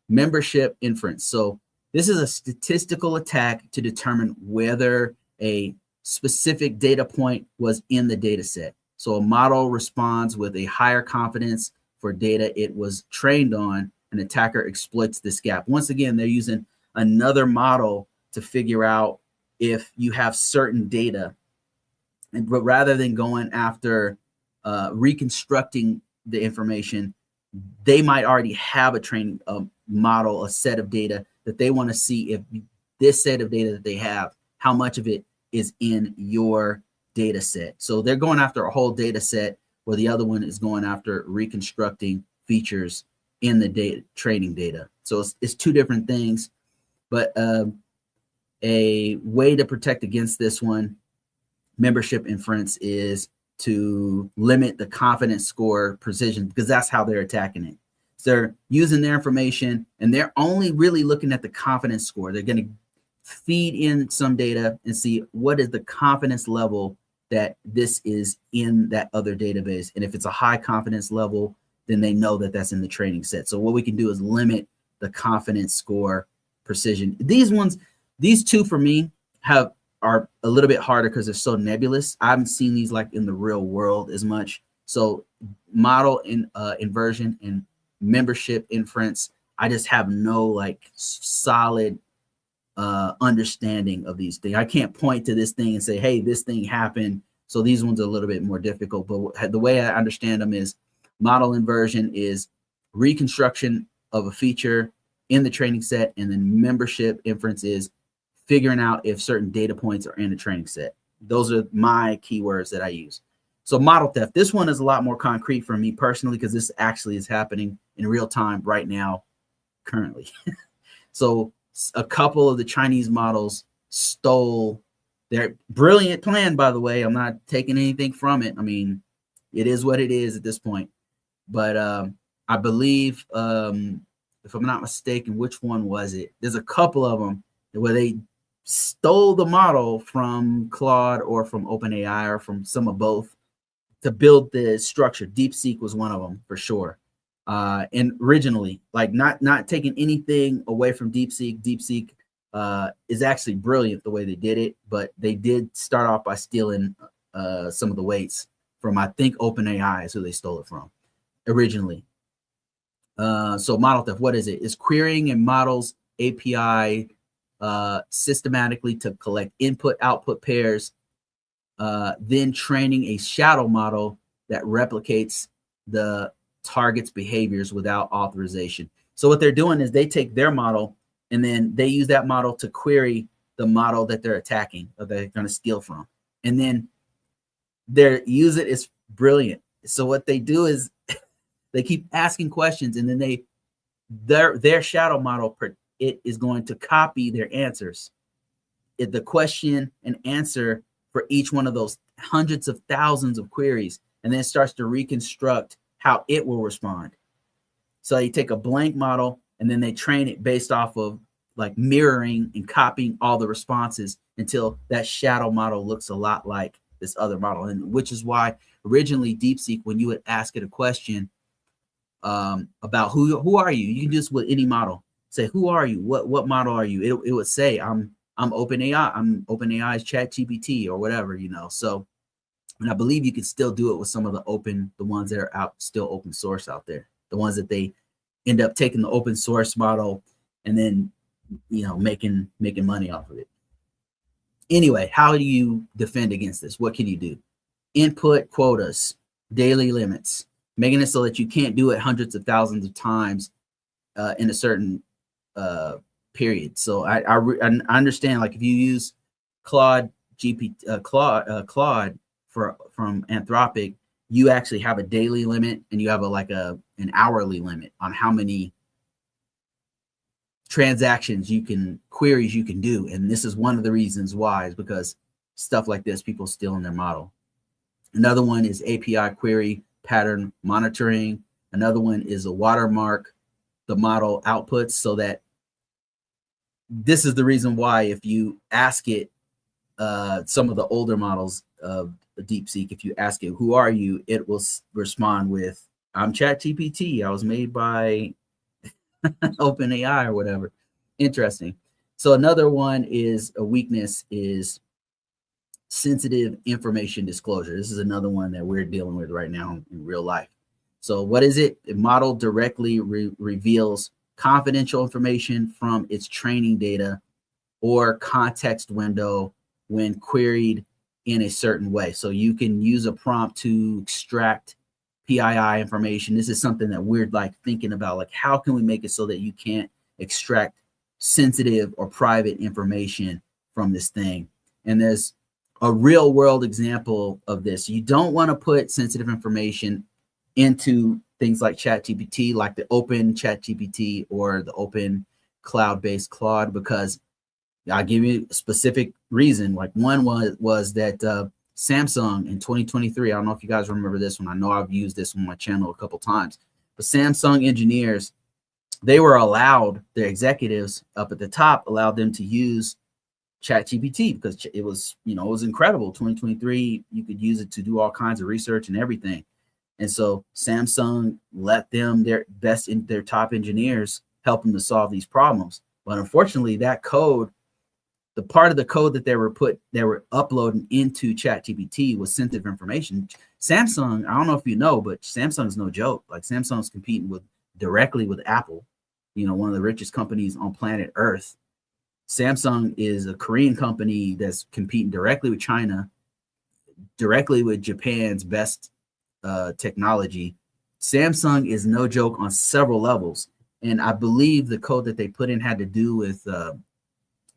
Membership inference. So this is a statistical attack to determine whether a specific data point was in the data set. So a model responds with a higher confidence for data it was trained on. An attacker exploits this gap. Once again, they're using another model to figure out if you have certain data. But rather than going after reconstructing the information, they might already have a training model, a set of data that they want to see if this set of data that they have, how much of it is in your data set. So they're going after a whole data set, where the other one is going after reconstructing features in the training data. So it's two different things, but a way to protect against this one, membership inference, is to limit the confidence score precision, because that's how they're attacking it. So they're using their information and they're only really looking at the confidence score. They're going to feed in some data and see what is the confidence level that this is in that other database. And if it's a high confidence level, then they know that that's in the training set. So what we can do is limit the confidence score precision. These two for me are a little bit harder because they're so nebulous. I haven't seen these like in the real world as much. So model inversion and membership inference. I just have no like solid understanding of these things. I can't point to this thing and say, hey, this thing happened. So these ones are a little bit more difficult. But the way I understand them is model inversion is reconstruction of a feature in the training set, and then membership inference is figuring out if certain data points are in the training set. Those are my keywords that I use. So model theft, this one is a lot more concrete for me personally, because this actually is happening in real time right now, currently. So a couple of the Chinese models stole their brilliant plan, by the way. I'm not taking anything from it. I mean, it is what it is at this point. But I believe, if I'm not mistaken, which one was it? There's a couple of them where they stole the model from Claude or from OpenAI or from some of both to build the structure. DeepSeek was one of them for sure. And originally, like not taking anything away from DeepSeek. DeepSeek is actually brilliant the way they did it, but they did start off by stealing some of the weights from, I think, OpenAI is who they stole it from originally. So model theft, what is it? It's querying a model's API systematically to collect input-output pairs, then training a shadow model that replicates the target's behaviors without authorization. So what they're doing is they take their model and then they use that model to query the model that they're attacking or they're going to steal from. And then their use it is brilliant. So what they do is they keep asking questions, and then their shadow model, it is going to copy their answers. The question and answer for each one of those hundreds of thousands of queries, and then it starts to reconstruct how it will respond. So you take a blank model and then they train it based off of like mirroring and copying all the responses until that shadow model looks a lot like this other model. And which is why originally DeepSeek, when you would ask it a question about who are you, you can just with any model say, who are you? What model are you? It would say, I'm OpenAI. I'm OpenAI's ChatGPT or whatever, you know. So, and I believe you can still do it with some of the ones that are out, still open source out there, the ones that they end up taking the open source model and then, you know, making money off of it. Anyway, how do you defend against this? What can you do? Input quotas, daily limits, making it so that you can't do it hundreds of thousands of times in a certain period. So I understand, like if you use Claude from Anthropic, you actually have a daily limit and you have an hourly limit on how many transactions queries you can do. And this is one of the reasons why, is because stuff like this, people stealing their model. Another one is API query pattern monitoring. Another one is a watermark the model outputs, so that this is the reason why if you ask it, some of the older models of DeepSeek, if you ask it, who are you, it will respond with, I'm ChatGPT. I was made by OpenAI or whatever. Interesting. So another one is a weakness is sensitive information disclosure. This is another one that we're dealing with right now in real life. So what is it? The model directly reveals confidential information from its training data or context window when queried in a certain way. So you can use a prompt to extract PII information. This is something that we're like thinking about, like how can we make it so that you can't extract sensitive or private information from this thing? And there's a real world example of this. You don't want to put sensitive information into things like ChatGPT, like the open ChatGPT or the open cloud-based Claude, because I'll give you a specific reason. Like one was that Samsung in 2023, I don't know if you guys remember this one. I know I've used this on my channel a couple times, but Samsung engineers, they were allowed, their executives up at the top allowed them to use ChatGPT because it was, you know, it was incredible. 2023, you could use it to do all kinds of research and everything. And so Samsung let them, their top engineers, help them to solve these problems. But unfortunately, that code, the part of the code that they were uploading into ChatGPT was sensitive information. Samsung, I don't know if you know, but Samsung's no joke. Like Samsung's competing with directly with Apple, one of the richest companies on planet Earth. Samsung is a Korean company that's competing directly with China, directly with Japan's best technology. Samsung is no joke on several levels. And I believe the code that they put in had to do with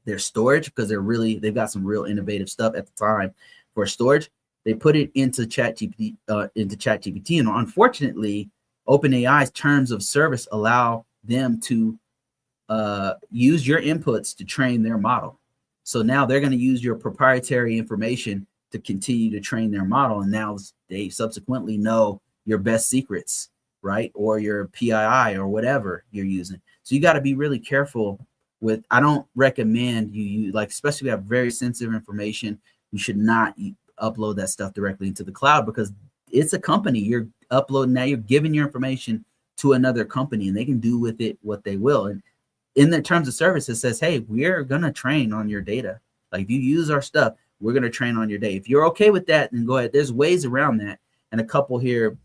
their storage, because they've got some real innovative stuff at the time for storage. They put it into ChatGPT, and unfortunately, OpenAI's terms of service allow them to use your inputs to train their model. So now they're going to use your proprietary information to continue to train their model, and now they subsequently know your best secrets, right? Or your PII or whatever you're using. So you got to be really careful with. I don't recommend you like, especially if you have very sensitive information, you should not upload that stuff directly into the cloud, because it's a company you're uploading. Now you're giving your information to another company, and they can do with it what they will. And in the terms of service, it says, hey, we're going to train on your data. Like, if you use our stuff, we're going to train on your data. If you're okay with that, then go ahead. There's ways around that. And a couple here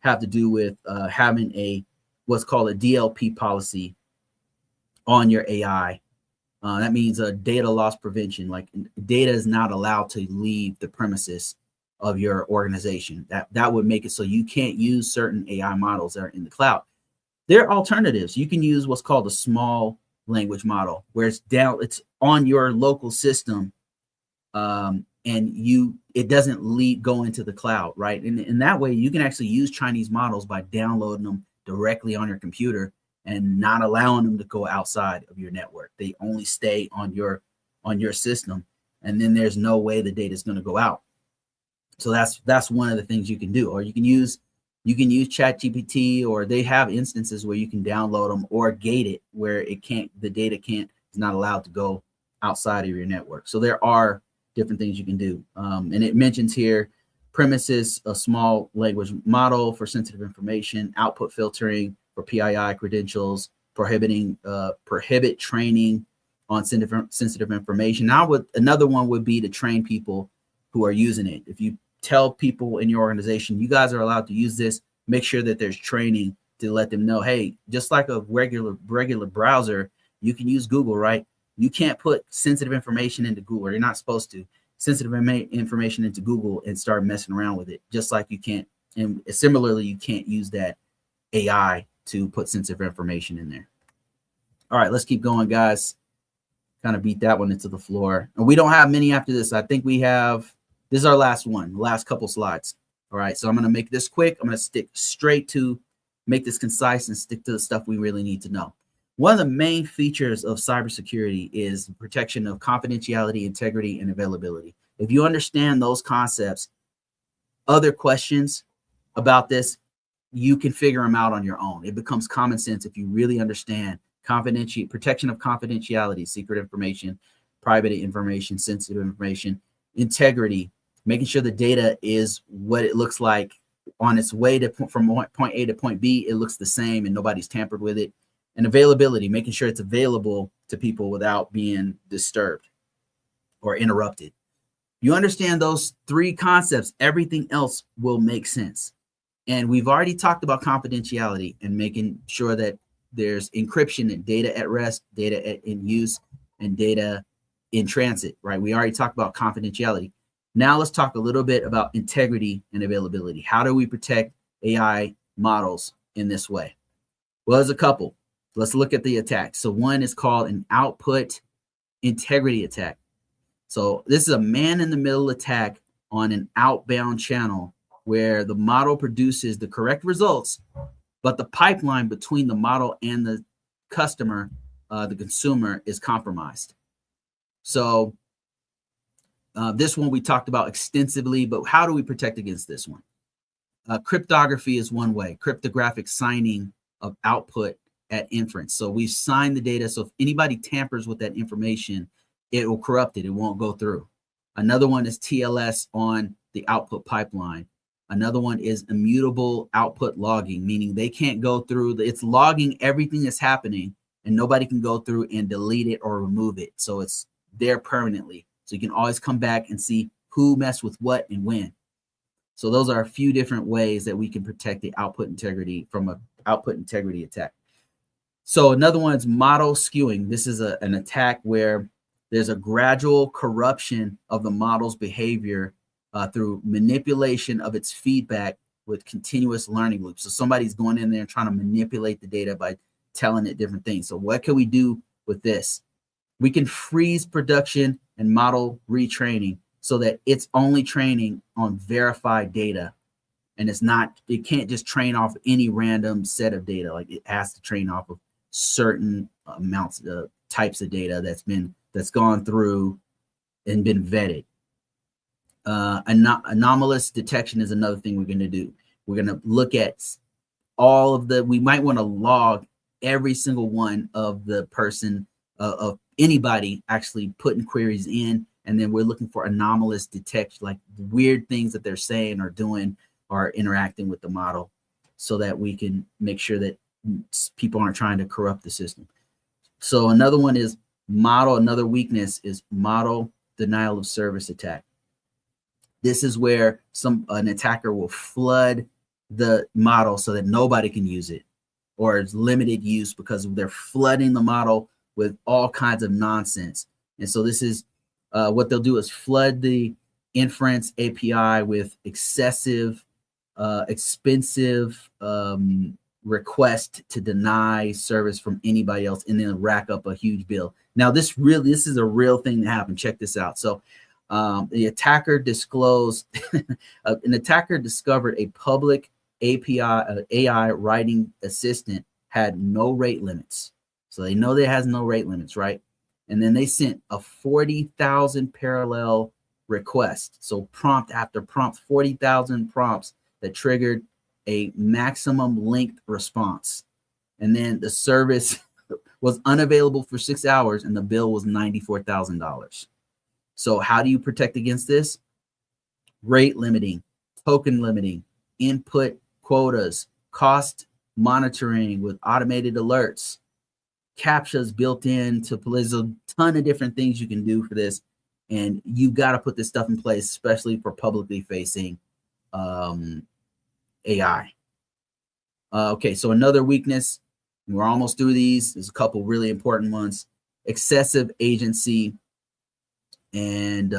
have to do with having what's called a DLP policy on your AI. That means a data loss prevention. Like, data is not allowed to leave the premises of your organization. That would make it so you can't use certain AI models that are in the cloud. There are alternatives. You can use what's called a small language model, where it's on your local system, and it doesn't go into the cloud, right? And in that way, you can actually use Chinese models by downloading them directly on your computer and not allowing them to go outside of your network. They only stay on your system, and then there's no way the data is going to go out. So that's one of the things you can do. Or you can use ChatGPT, or they have instances where you can download them or gate it where the data is not allowed to go outside of your network. So there are different things you can do. And it mentions here premises, a small language model for sensitive information, output filtering for PII credentials, prohibit training on sensitive information. Now, another one would be to train people who are using it. If you tell people in your organization, you guys are allowed to use this, make sure that there's training to let them know, hey, just like a regular browser, you can use Google, right? You can't put sensitive information into Google. You're not supposed to sensitive information into Google and start messing around with it, just like you can't. And similarly, you can't use that AI to put sensitive information in there. All right, let's keep going, guys. Kind of beat that one into the floor. And we don't have many after this. I think we have, this is our last one, last couple slides. All right, so I'm going to make this quick. I'm going to stick straight to, make this concise and stick to the stuff we really need to know. One of the main features of cybersecurity is protection of confidentiality, integrity, and availability. If you understand those concepts, other questions about this, you can figure them out on your own. It becomes common sense if you really understand protection of confidentiality, secret information, private information, sensitive information, integrity, making sure the data is what it looks like on its way from point A to point B. It looks the same and nobody's tampered with it. And availability, making sure it's available to people without being disturbed or interrupted. You understand those three concepts, everything else will make sense. And we've already talked about confidentiality and making sure that there's encryption and data at rest, data in use, and data in transit, right? We already talked about confidentiality. Now let's talk a little bit about integrity and availability. How do we protect AI models in this way? Well, there's a couple. Let's look at the attacks. So one is called an output integrity attack. So this is a man-in-the-middle attack on an outbound channel where the model produces the correct results, but the pipeline between the model and the customer, the consumer, is compromised. So this one we talked about extensively, but how do we protect against this one? Cryptography is one way, cryptographic signing of output at inference. So we've signed the data. So if anybody tampers with that information, it will corrupt it. It won't go through. Another one is TLS on the output pipeline. Another one is immutable output logging, meaning they can't go through. It's logging everything that's happening, and nobody can go through and delete it or remove it. So it's there permanently. So you can always come back and see who messed with what and when. So those are a few different ways that we can protect the output integrity from a output integrity attack. So another one is model skewing. This is an attack where there's a gradual corruption of the model's behavior through manipulation of its feedback with continuous learning loops. So somebody's going in there and trying to manipulate the data by telling it different things. So what can we do with this? We can freeze production and model retraining so that it's only training on verified data. And it can't just train off any random set of data. Like it has to train off of certain amounts of types of data that's gone through and been vetted. Anomalous detection is another thing we're going to do. We're going to look at we might want to log every single one of the person, of anybody actually putting queries in. And then we're looking for anomalous detection, like weird things that they're saying or doing or interacting with the model, so that we can make sure that people aren't trying to corrupt the system. So another one is another weakness is model denial of service attack. This is where an attacker will flood the model so that nobody can use it, or it's limited use because they're flooding the model with all kinds of nonsense. And so this is what they'll do is flood the inference API with excessive, expensive request to deny service from anybody else, and then rack up a huge bill. Now, this is a real thing that happened. Check this out. So the attacker disclosed, an attacker discovered a public API, AI writing assistant had no rate limits. So they know that it has no rate limits, right? And then they sent a 40,000 parallel request. So prompt after prompt, 40,000 prompts that triggered a maximum length response. And then the service was unavailable for 6 hours and the bill was $94,000. So how do you protect against this? Rate limiting, token limiting, input quotas, cost monitoring with automated alerts, CAPTCHAs built in to there's a ton of different things you can do for this. And you've got to put this stuff in place, especially for publicly facing AI. Okay, so another weakness, we're almost through these. There's a couple really important ones. Excessive agency and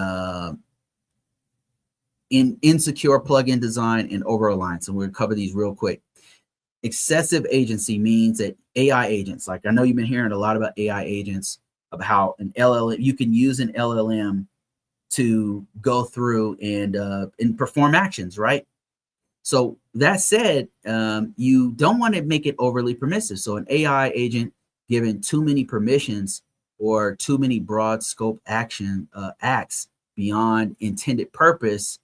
insecure plugin design and over-reliance. And we'll cover these real quick. Excessive agency means that AI agents, like I know you've been hearing a lot about AI agents, about how an LLM, you can use an LLM to go through and perform actions, right? So that said, you don't want to make it overly permissive. So an AI agent given too many permissions or too many broad scope acts beyond intended purpose,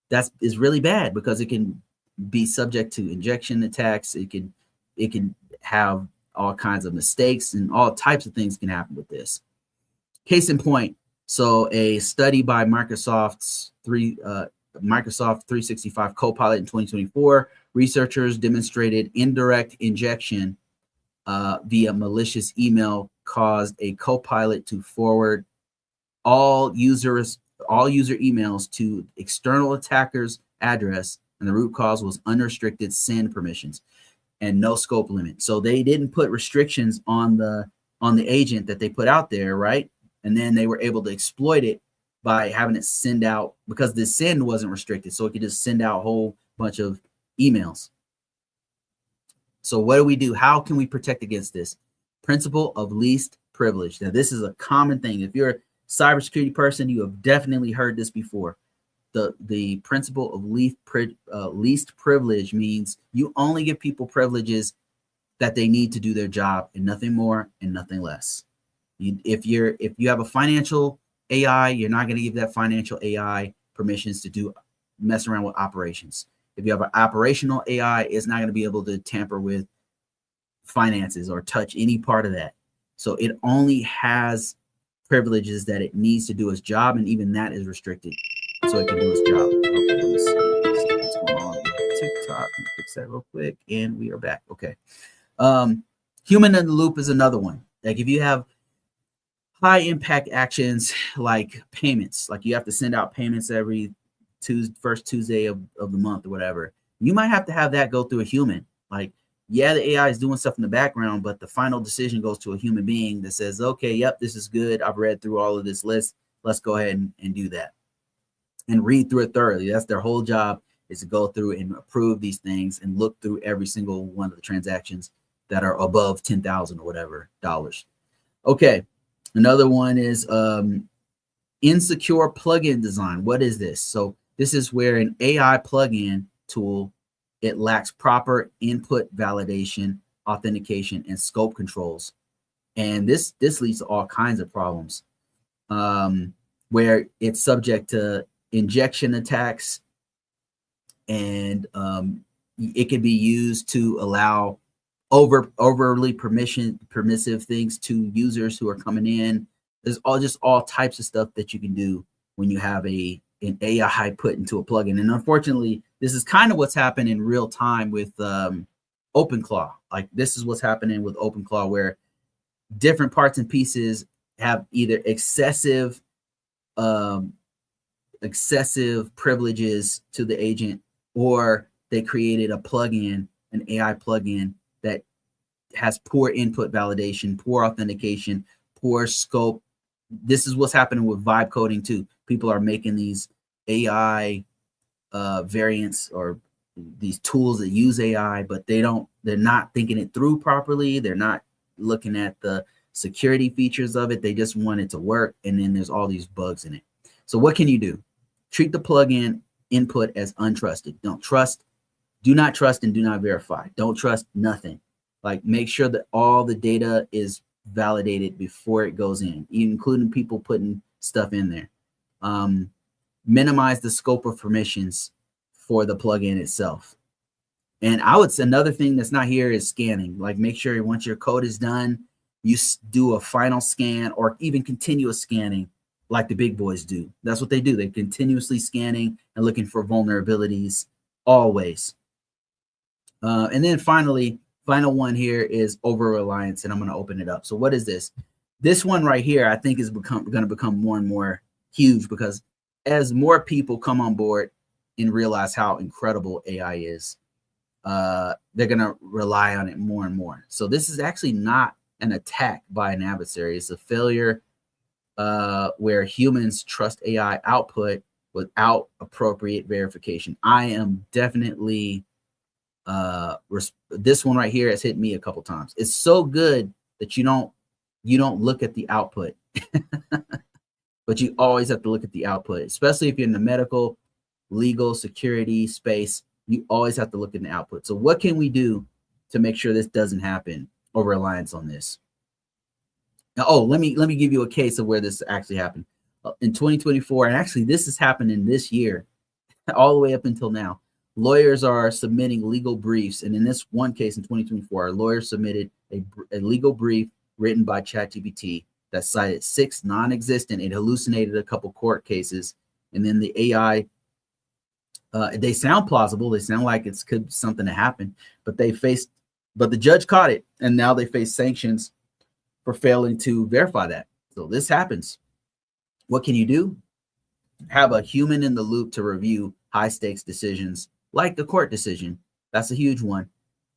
that is really bad, because it can be subject to injection attacks. It can have all kinds of mistakes, and all types of things can happen with this. Case in point, so a study by Microsoft 365 Copilot in 2024, researchers demonstrated indirect injection via malicious email caused a Copilot to forward all user emails to external attackers' address, and the root cause was unrestricted send permissions and no scope limit. So they didn't put restrictions on the agent that they put out there, right? And then they were able to exploit it by having it send out, because the send wasn't restricted, so it could just send out a whole bunch of emails. So what do we do? How can we protect against this? Principle of least privilege. Now, this is a common thing. If you're a cybersecurity person, you have definitely heard this before. The principle of least privilege means you only give people privileges that they need to do their job, and nothing more and nothing less. If you have a financial AI, you're not going to give that financial AI permissions to mess around with operations. If you have an operational AI, it's not going to be able to tamper with finances or touch any part of that. So it only has privileges that it needs to do its job, and even that is restricted, so it can do its job. Okay, let me see what's going on with TikTok. Let me fix that real quick, and we are back. Okay. Human in the loop is another one. Like if you have high impact actions like payments, like you have to send out payments every first Tuesday of the month or whatever, you might have to have that go through a human. Like yeah, the AI is doing stuff in the background, but the final decision goes to a human being that says, okay, yep, this is good. I've read through all of this list. Let's go ahead and do that and read through it thoroughly. That's their whole job, is to go through and approve these things and look through every single one of the transactions that are above 10,000 or whatever dollars. Okay. Another one is insecure plugin design. What is this? So this is where an AI plugin tool, it lacks proper input validation, authentication, and scope controls. And this leads to all kinds of problems, where it's subject to injection attacks, and it can be used to allow overly permissive things to users who are coming in. There's all types of stuff that you can do when you have an AI put into a plugin. And unfortunately, this is kind of what's happened in real time with OpenClaw. Like, this is what's happening with OpenClaw, where different parts and pieces have either excessive privileges to the agent, or they created a plugin, an AI plugin, that has poor input validation, poor authentication, poor scope. This is what's happening with vibe coding too. People are making these AI variants, or these tools that use AI, but they're not thinking it through properly. They're not looking at the security features of it. They just want it to work, and then there's all these bugs in it. So what can you do? Treat the plugin input as untrusted. Do not trust, and do not verify. Don't trust nothing. Like, make sure that all the data is validated before it goes in, including people putting stuff in there. Minimize the scope of permissions for the plugin itself. And I would say another thing that's not here is scanning. Like, make sure once your code is done, you do a final scan, or even continuous scanning, like the big boys do. That's what they do. They're continuously scanning and looking for vulnerabilities always. And then final one here is over-reliance, and I'm going to open it up. So what is this? This one right here, I think, is going to become more and more huge, because as more people come on board and realize how incredible AI is, they're going to rely on it more and more. So this is actually not an attack by an adversary. It's a failure where humans trust AI output without appropriate verification. I am definitely this one right here has hit me a couple times. It's so good that you don't look at the output, but you always have to look at the output, especially if you're in the medical, legal, security space. You always have to look at the output. So what can we do to make sure this doesn't happen? Over reliance on this. Now, let me give you a case of where this actually happened in 2024, and actually this has happened in this year, all the way up until now. Lawyers are submitting legal briefs, and in this one case in 2024, our lawyer submitted a legal brief written by ChatGPT that cited 6 non-existent and hallucinated a couple court cases, and then the AI. They sound plausible. They sound like it's could something to happen, but the judge caught it, and now they face sanctions for failing to verify that. So this happens. What can you do? Have a human in the loop to review high stakes decisions, like the court decision. That's a huge one.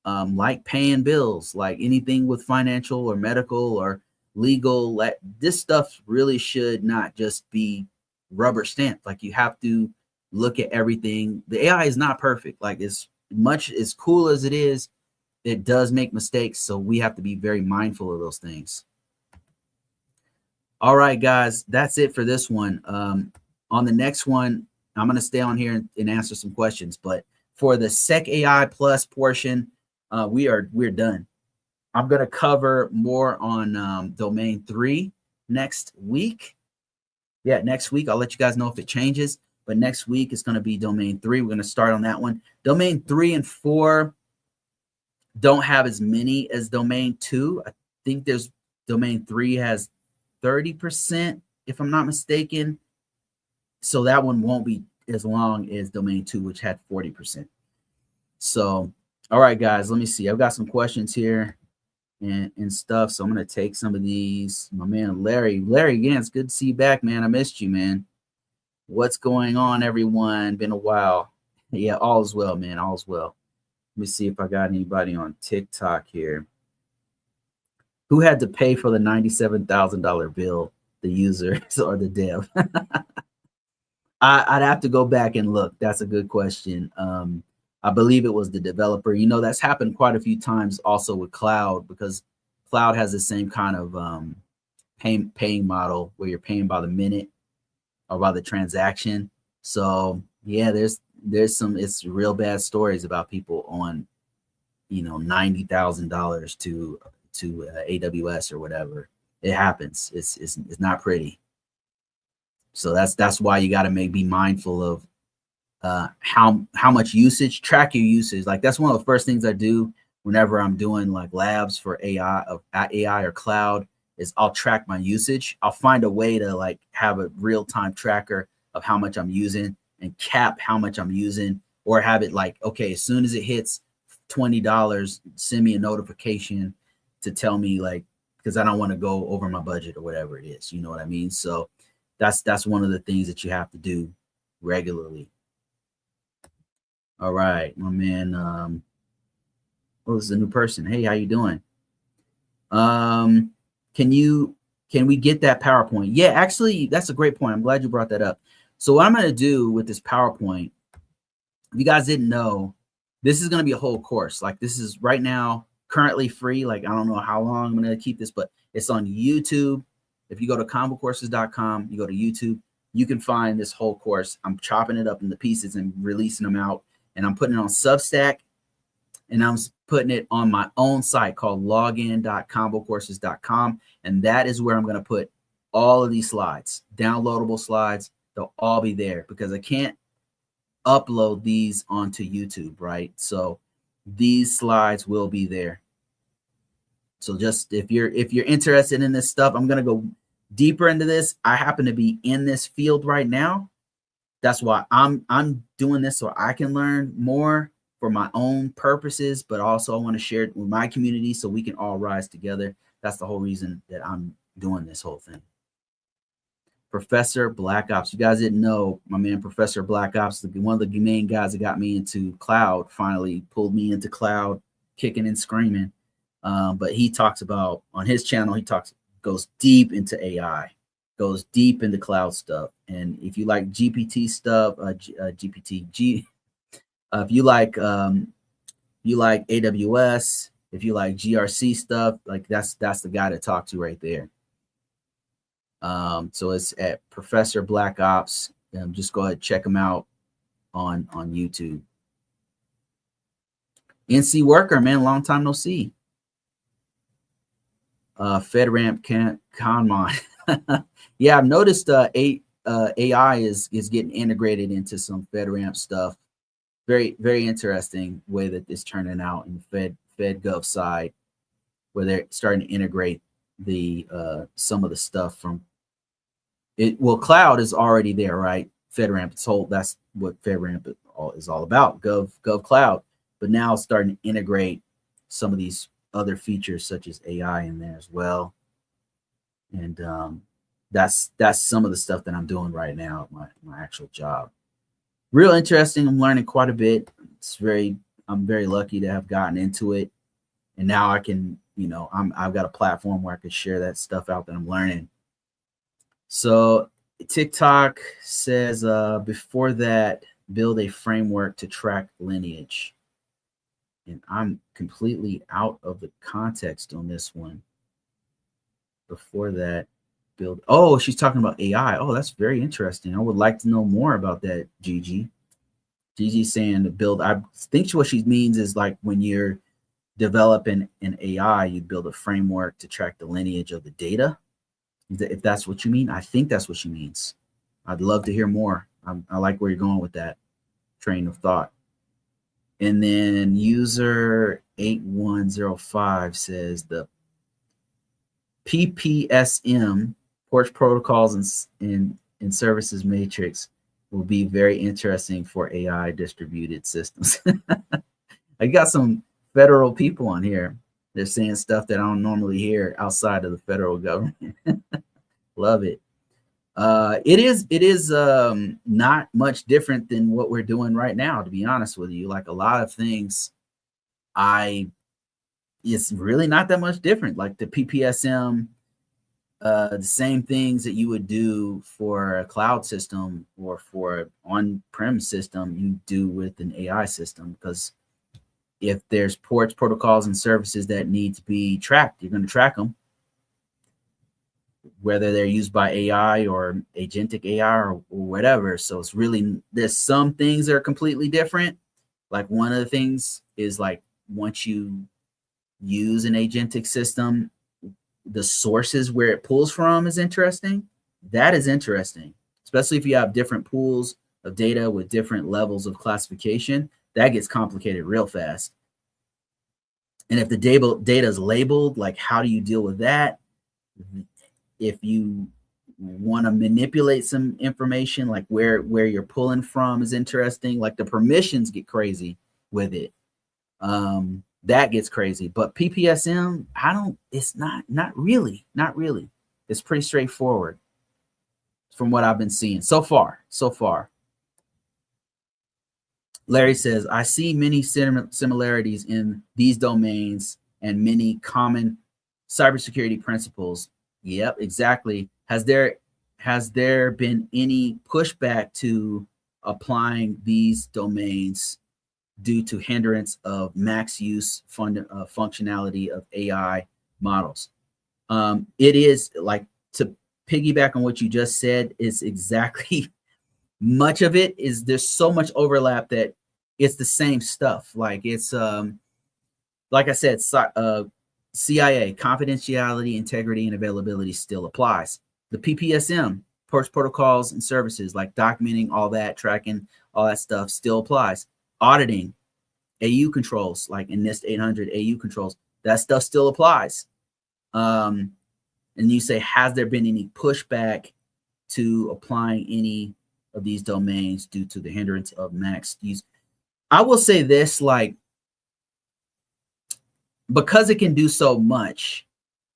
Like paying bills, like anything with financial or medical or legal. This stuff really should not just be rubber stamped. Like, you have to look at everything. The AI is not perfect. Like, as much as cool as it is, it does make mistakes. So we have to be very mindful of those things. All right, guys, that's it for this one. On the next one, I'm going to stay on here and answer some questions. But for the SecAI Plus portion, we're done. I'm going to cover more on domain 3 next week. Yeah, next week. I'll let you guys know if it changes. But next week it's going to be domain 3. We're going to start on that one. Domain 3 and 4 don't have as many as domain 2. I think there's domain 3 has 30%, if I'm not mistaken. So that one won't be as long as domain 2, which had 40%. So, all right, guys, let me see. I've got some questions here and stuff. So I'm going to take some of these. My man, Larry, again, it's good to see you back, man. I missed you, man. What's going on, everyone? Been a while. Yeah, all is well, man. All is well. Let me see if I got anybody on TikTok here. Who had to pay for the $97,000 bill, the users or the dev? I'd have to go back and look. That's a good question. I believe it was the developer. You know, that's happened quite a few times also with cloud, because cloud has the same kind of paying model where you're paying by the minute or by the transaction. So yeah, there's some, it's real bad stories about people on, you know, $90,000 to AWS or whatever. It happens. It's not pretty. So that's why you got to be mindful of how much usage. Track your usage. Like that's one of the first things I do whenever I'm doing like labs for AI or cloud, is I'll track my usage. I'll find a way to like have a real-time tracker of how much I'm using and cap how much I'm using, or have it like, okay, as soon as it hits $20, send me a notification to tell me, like, because I don't want to go over my budget or whatever it is. You know what I mean? So that's one of the things that you have to do regularly. All right, my man. Oh, this is a new person. Hey, how you doing? Can we get that PowerPoint? Yeah, actually, that's a great point. I'm glad you brought that up. So what I'm going to do with this PowerPoint, if you guys didn't know, this is going to be a whole course. Like this is right now currently free. Like I don't know how long I'm going to keep this, but it's on YouTube. If you go to combocourses.com, you go to YouTube, you can find this whole course. I'm chopping it up into pieces and releasing them out, and I'm putting it on Substack, and I'm putting it on my own site called login.combocourses.com. And that is where I'm going to put all of these slides, downloadable slides. They'll all be there because I can't upload these onto YouTube, right? So these slides will be there. So just if you're interested in this stuff, I'm going to go deeper into this. I happen to be in this field right now. That's why I'm doing this, so I can learn more for my own purposes, but also I want to share it with my community so we can all rise together. That's the whole reason that I'm doing this whole thing. Professor Black Ops. You guys didn't know, my man Professor Black Ops, one of the main guys that got me into cloud, finally pulled me into cloud, kicking and screaming. But he talks about, on his channel, he goes deep into AI, goes deep into cloud stuff. And if you like GPT stuff, if you like AWS, if you like GRC stuff, like that's the guy to talk to right there. So it's at Professor Black Ops. Just go ahead and check him out on YouTube. NC Worker, man, long time no see. FedRAMP Conmon. Yeah, I've noticed AI is getting integrated into some FedRAMP stuff. Very, very interesting way that it's turning out in the FedGov side, where they're starting to integrate the some of the stuff from it. Well, cloud is already there, right? FedRAMP, that's what FedRAMP is all about, Gov Cloud. But now it's starting to integrate some of these other features such as AI in there as well. And that's some of the stuff that I'm doing right now at my actual job. Real interesting. I'm learning quite a bit. I'm very lucky to have gotten into it. And now I can, I've got a platform where I can share that stuff out that I'm learning. So TikTok says, before that, build a framework to track lineage. And I'm completely out of the context on this one. Before that, build. Oh, she's talking about AI. Oh, that's very interesting. I would like to know more about that, Gigi. Gigi's saying to build. I think what she means is like when you're developing an AI, you build a framework to track the lineage of the data. If that's what you mean, I think that's what she means. I'd love to hear more. I like where you're going with that train of thought. And then user 8105 says the PPSM, Porch Protocols and Services Matrix, will be very interesting for AI distributed systems. I got some federal people on here. They're saying stuff that I don't normally hear outside of the federal government. Love it. It is not much different than what we're doing right now, to be honest with you. Like a lot of things it's really not that much different. Like the PPSM, the same things that you would do for a cloud system or for an on-prem system, you do with an AI system, because if there's ports, protocols, and services that need to be tracked, you're going to track them, whether they're used by AI or agentic AI or whatever. So it's really, there's some things that are completely different. Like one of the things is like, once you use an agentic system, the sources where it pulls from is interesting. That is interesting, especially if you have different pools of data with different levels of classification. That gets complicated real fast. And if the data is labeled, like how do you deal with that? If you want to manipulate some information, like where you're pulling from is interesting. Like the permissions get crazy with it. That gets crazy. But PPSM, it's not really. It's pretty straightforward from what I've been seeing so far. Larry says, I see many similarities in these domains and many common cybersecurity principles. Yep, exactly. Has there been any pushback to applying these domains due to hindrance of max use functionality of AI models? It is, like, to piggyback on what you just said, is exactly much of it is, there's so much overlap that it's the same stuff. Like it's like I said, CIA, confidentiality, integrity, and availability still applies. The PPSM, ports, protocols, and services, like documenting all that, tracking all that stuff, still applies. Auditing, AU controls, like in NIST 800 AU controls, that stuff still applies. And you say, has there been any pushback to applying any of these domains due to the hindrance of max use? I will say this, like, because it can do so much,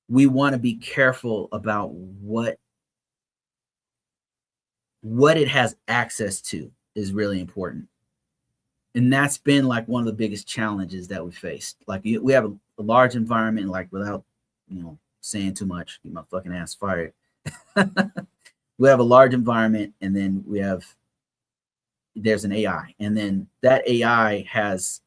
we want to be careful about what it has access to is really important. And that's been like one of the biggest challenges that we faced. Like we have a large environment, like without, saying too much, get my fucking ass fired. We have a large environment, and then there's an AI, and then that AI has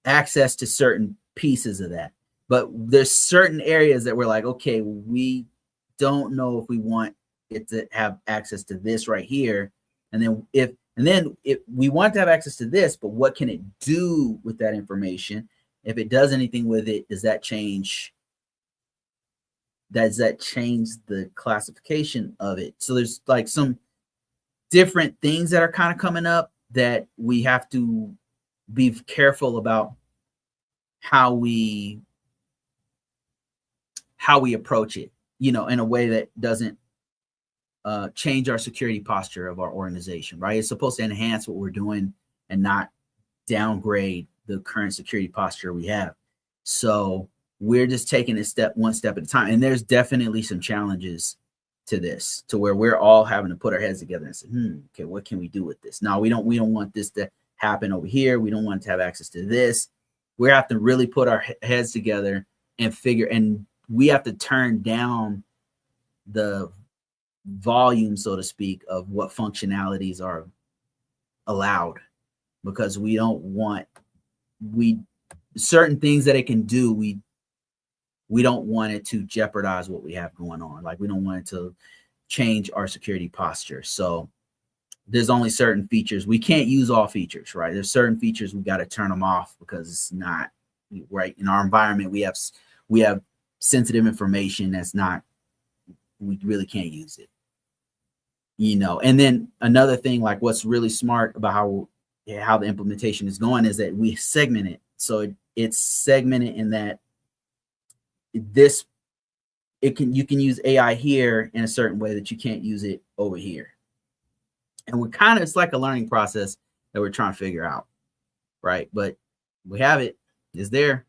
access to certain pieces of that. But there's certain areas that we're like, okay, we don't know if we want it to have access to this right here. And then if we want to have access to this, but what can it do with that information? If it does anything with it, does that change the classification of it? So there's like some different things that are kind of coming up that we have to be careful about how we approach it, in a way that doesn't change our security posture of our organization, right? It's supposed to enhance what we're doing and not downgrade the current security posture we have. So we're just taking it one step at a time. And there's definitely some challenges to this, to where we're all having to put our heads together and say, okay, what can we do with this? No, we don't want this to happen over here. We don't want to have access to this. We have to really put our heads together and figure, and we have to turn down the volume, so to speak, of what functionalities are allowed, because we don't want certain things that it can do. We don't want it to jeopardize what we have going on. Like we don't want it to change our security posture. So there's only certain features. We can't use all features, right? There's certain features we got to turn them off because it's not right. In our environment, we have sensitive information we really can't use it. And then another thing, like what's really smart about how the implementation is going is that we segment it. So it's segmented in that you can use AI here in a certain way that you can't use it over here. And it's like a learning process that we're trying to figure out, right? But we have it. It's there.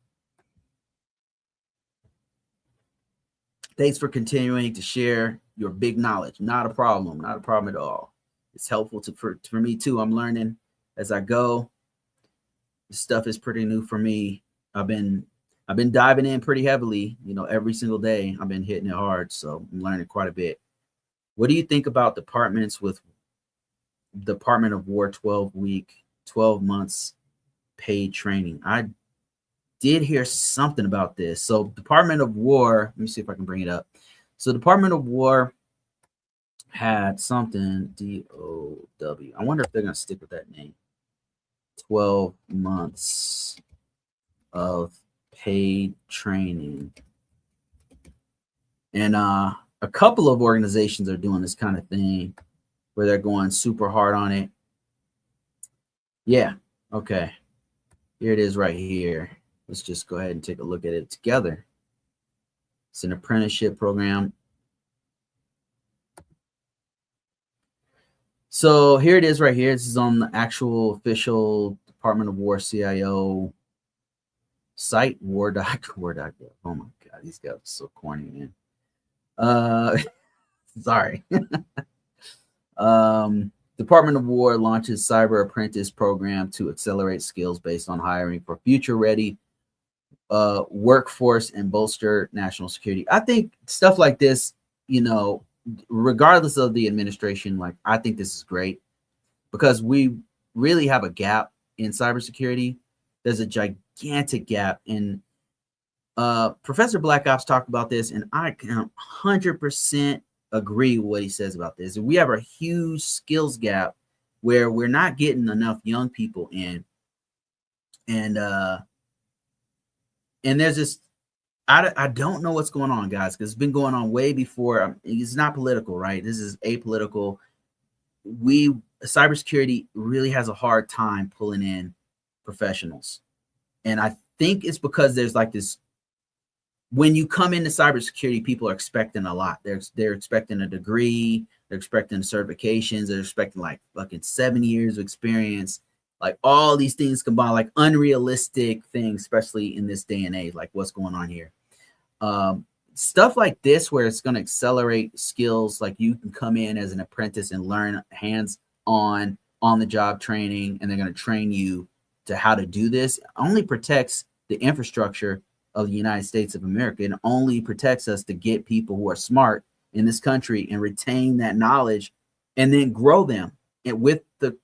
Thanks for continuing to share your big knowledge. Not a problem at all. It's helpful for me too. I'm learning as I go. This stuff is pretty new for me. I've been diving in pretty heavily, every single day. I've been hitting it hard, so I'm learning quite a bit. What do you think about departments with Department of War 12 months paid training? I did hear something about this. So Department of War, let me see if I can bring it up. So Department of War had something, DOW. I wonder if they're going to stick with that name. 12 months of paid training. And a couple of organizations are doing this kind of thing where they're going super hard on it. Yeah, okay. Here it is right here. Let's just go ahead and take a look at it together. It's an apprenticeship program. So here it is right here. This is on the actual official Department of War CIO site, war.gov. Oh my God, these guys are so corny, man. Sorry. Department of War launches cyber apprentice program to accelerate skills based on hiring for future ready workforce and bolster national security. I think stuff like this, regardless of the administration, like I think this is great because we really have a gap in cybersecurity. There's a gigantic gap, and Professor Black Ops talked about this, and I can 100% agree with what he says about this. We have a huge skills gap where we're not getting enough young people in, and there's this. I don't know what's going on, guys, because it's been going on way before. It's not political, right? This is apolitical. Cybersecurity really has a hard time pulling in professionals, and I think it's because there's like this. When you come into cybersecurity, people are expecting a lot. They're expecting a degree, they're expecting certifications, they're expecting like fucking 7 years of experience, like all these things combined, like unrealistic things, especially in this day and age, like what's going on here. Stuff like this where it's going to accelerate skills, like you can come in as an apprentice and learn hands-on the job training, and they're going to train you to how to do this. It only protects the infrastructure of the United States of America. It only protects us to get people who are smart in this country and retain that knowledge and then grow them. And with the,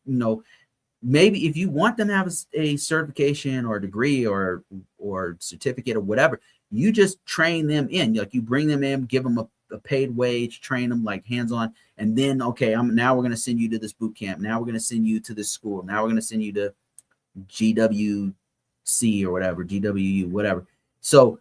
maybe if you want them to have a certification or a degree or certificate or whatever, you just train them in. Like you bring them in, give them a paid wage, train them like hands-on, and then now we're going to send you to this boot camp. Now we're going to send you to this school. Now we're going to send you to GWC or whatever, GWU, whatever. So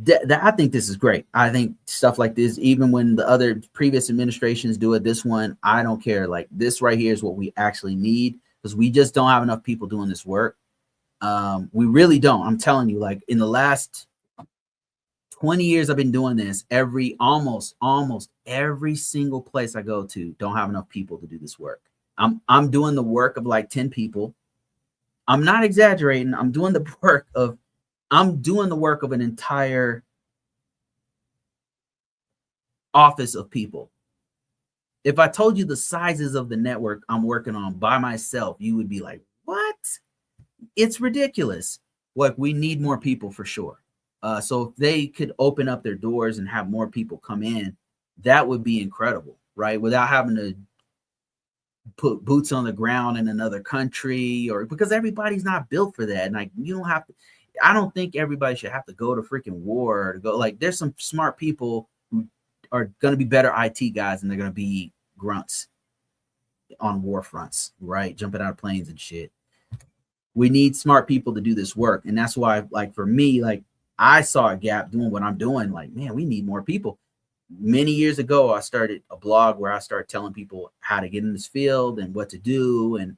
I think this is great. I think stuff like this, even when the other previous administrations do it, this one, I don't care. Like this right here is what we actually need because we just don't have enough people doing this work. We really don't. I'm telling you, like in the last 20 years I've been doing this, almost every single place I go to don't have enough people to do this work. I'm doing the work of like 10 people. I'm not exaggerating. I'm doing the work of an entire office of people. If I told you the sizes of the network I'm working on by myself, you would be like, what? It's ridiculous. Like we need more people for sure. So if they could open up their doors and have more people come in, that would be incredible, right? Without having to put boots on the ground in another country, or because everybody's not built for that. And like you don't have to. I don't think everybody should have to go to freaking war or to go. Like there's some smart people who are going to be better IT guys and they're going to be grunts on war fronts, right? Jumping out of planes and shit. We need smart people to do this work. And that's why, like, for me, like I saw a gap doing what I'm doing. Like, man, we need more people. Many years ago, I started a blog where I started telling people how to get in this field and what to do. And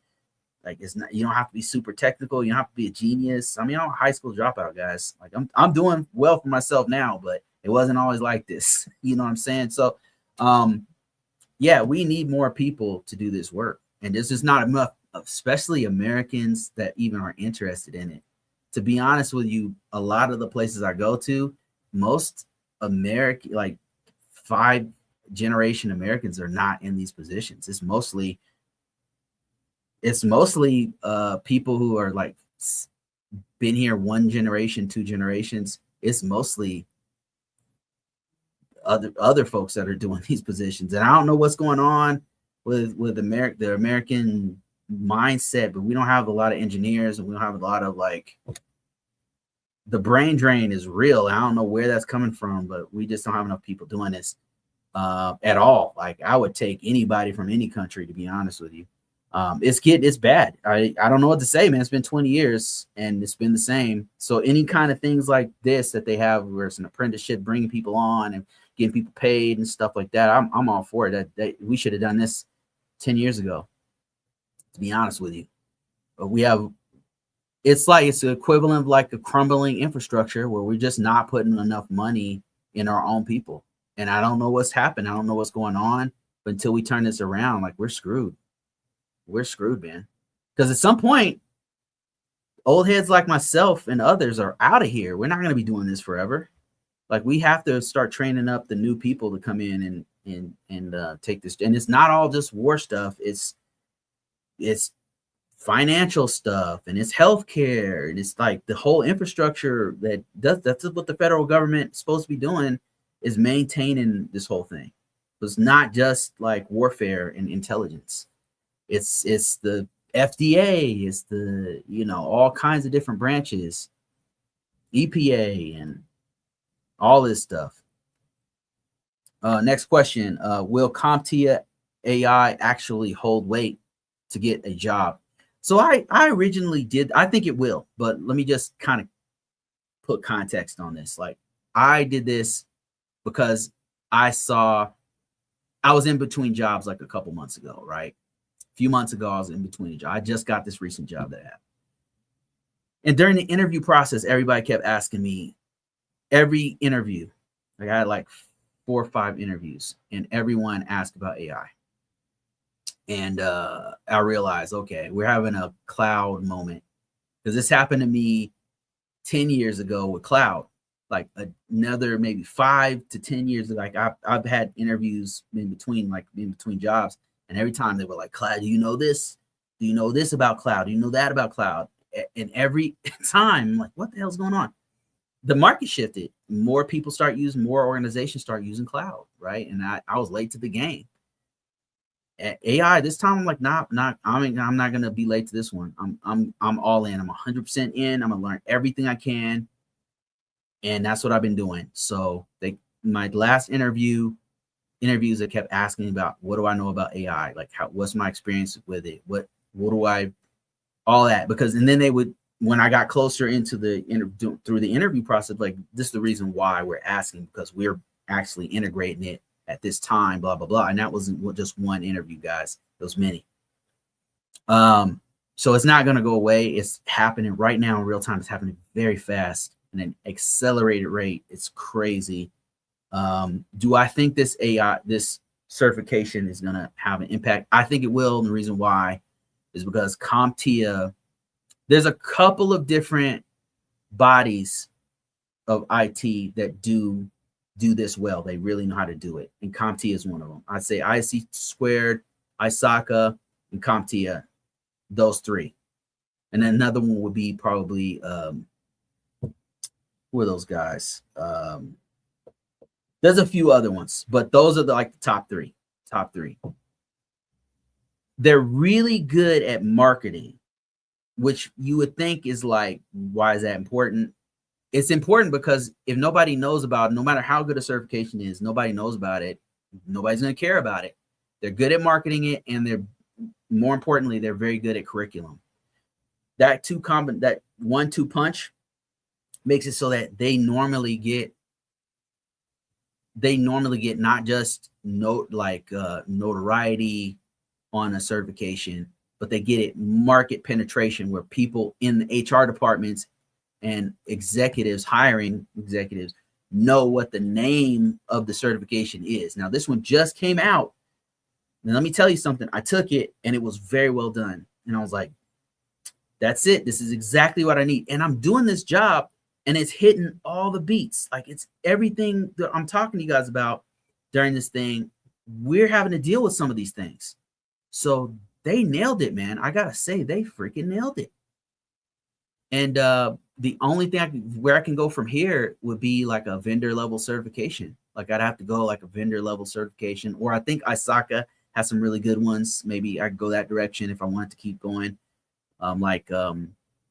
like, it's not, you don't have to be super technical. You don't have to be a genius. I mean, I'm a high school dropout, guys. Like I'm doing well for myself now, but it wasn't always like this. You know what I'm saying? So, yeah, we need more people to do this work. And this is not enough, especially Americans that even are interested in it. To be honest with you, a lot of the places I go to, most American, like 5-generation Americans are not in these positions. It's mostly it's mostly people who are like been here 1 generation, 2 generations. It's mostly other folks that are doing these positions, and I don't know what's going on with the American mindset, but we don't have a lot of engineers, and we don't have a lot of like, the brain drain is real. I don't know where that's coming from, but we just don't have enough people doing this at all. Like, I would take anybody from any country, to be honest with you. It's bad. I don't know what to say, man. It's been 20 years and it's been the same. So any kind of things like this that they have, where it's an apprenticeship, bringing people on and getting people paid and stuff like that, I'm all for it. That we should have done this 10 years ago, to be honest with you. But we have, it's the equivalent of like a crumbling infrastructure where we're just not putting enough money in our own people. And I don't know what's happened. I don't know what's going on. But until we turn this around, like, we're screwed. We're screwed, man. Because at some point, old heads like myself and others are out of here. We're not going to be doing this forever. Like, we have to start training up the new people to come in and take this. And it's not all just war stuff. It's financial stuff, and it's healthcare, and it's like the whole infrastructure that's what the federal government is supposed to be doing, is maintaining this whole thing. It's not just like warfare and intelligence. It's the FDA, it's the, all kinds of different branches, EPA, and all this stuff. Next question. Will CompTIA AI actually hold weight to get a job? So I originally did, I think it will, but let me just kind of put context on this. Like, I did this because I was in between jobs like a couple months ago, right? A few months ago, I was in between a job. I just got this recent job that I have. And during the interview process, everybody kept asking me, every interview, like, I had like 4 or 5 interviews, and everyone asked about AI. And I realized, okay, we're having a cloud moment, because this happened to me 10 years ago with cloud. Like, another maybe 5 to 10 years. Like, I've had interviews in between jobs, and every time they were like, cloud, do you know this? Do you know this about cloud? Do you know that about cloud? And every time, I'm like, what the hell's going on? The market shifted. More people more organizations start using cloud, right? And I was late to the game. AI this time, I'm like, I'm not gonna be late to this one. I'm all in. I'm 100% in. I'm gonna learn everything I can, and that's what I've been doing. So my last interviews, that kept asking about, what do I know about AI? Like, what's my experience with it? What do I, all that, because, and then they would, when I got closer into through the interview process, like, this is the reason why we're asking, because we're actually integrating it at this time, blah, blah, blah. And that wasn't just one interview, guys. It was many. So it's not going to go away. It's happening right now in real time. It's happening very fast and an accelerated rate. It's crazy. Do I think this certification is going to have an impact? I think it will. And the reason why is because CompTIA, there's a couple of different bodies of IT that do this well. They really know how to do it, and CompTIA is one of them. I'd say IC Squared, ISACA, and CompTIA, those 3. And then another one would be probably who are those guys? There's a few other ones, but those are the top 3. They're really good at marketing, which you would think is like, why is that important? It's important because if nobody knows about it, no matter how good a certification is, nobody knows about it, nobody's going to care about it. They're good at marketing it, and more importantly, they're very good at curriculum. That 1-2 punch makes it so that they normally get not just notoriety on a certification, but they get it market penetration, where people in the HR departments and hiring executives know what the name of the certification is. Now, this one just came out. And let me tell you something. I took it, and it was very well done. And I was like, that's it. This is exactly what I need. And I'm doing this job, and it's hitting all the beats. Like, it's everything that I'm talking to you guys about during this thing. We're having to deal with some of these things. So they nailed it, man. I gotta say, they freaking nailed it. And the only thing where I can go from here would be like a vendor level certification. Like I'd have to go like a vendor level certification, or I think ISACA has some really good ones. Maybe I could go that direction if I wanted to keep going.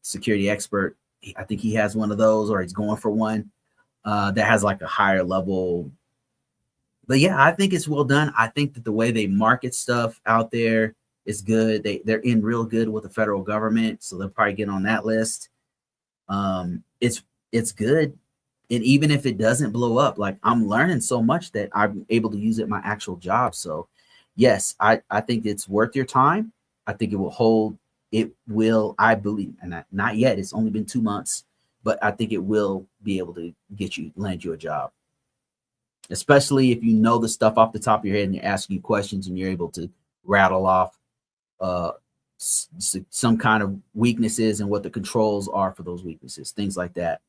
Security expert, I think he has one of those, or he's going for one that has like a higher level. But yeah, I think it's well done. I think that the way they market stuff out there is good. They're in real good with the federal government, so they'll probably get on that list. It's good. And even if it doesn't blow up, like I'm learning so much that I'm able to use it in my actual job. So yes, I think it's worth your time. I think it will, I believe, and not yet, it's only been 2 months, but I think it will be able to land you a job. Especially if you know the stuff off the top of your head and you're asking you questions and you're able to rattle off some kind of weaknesses and what the controls are for those weaknesses, things like that.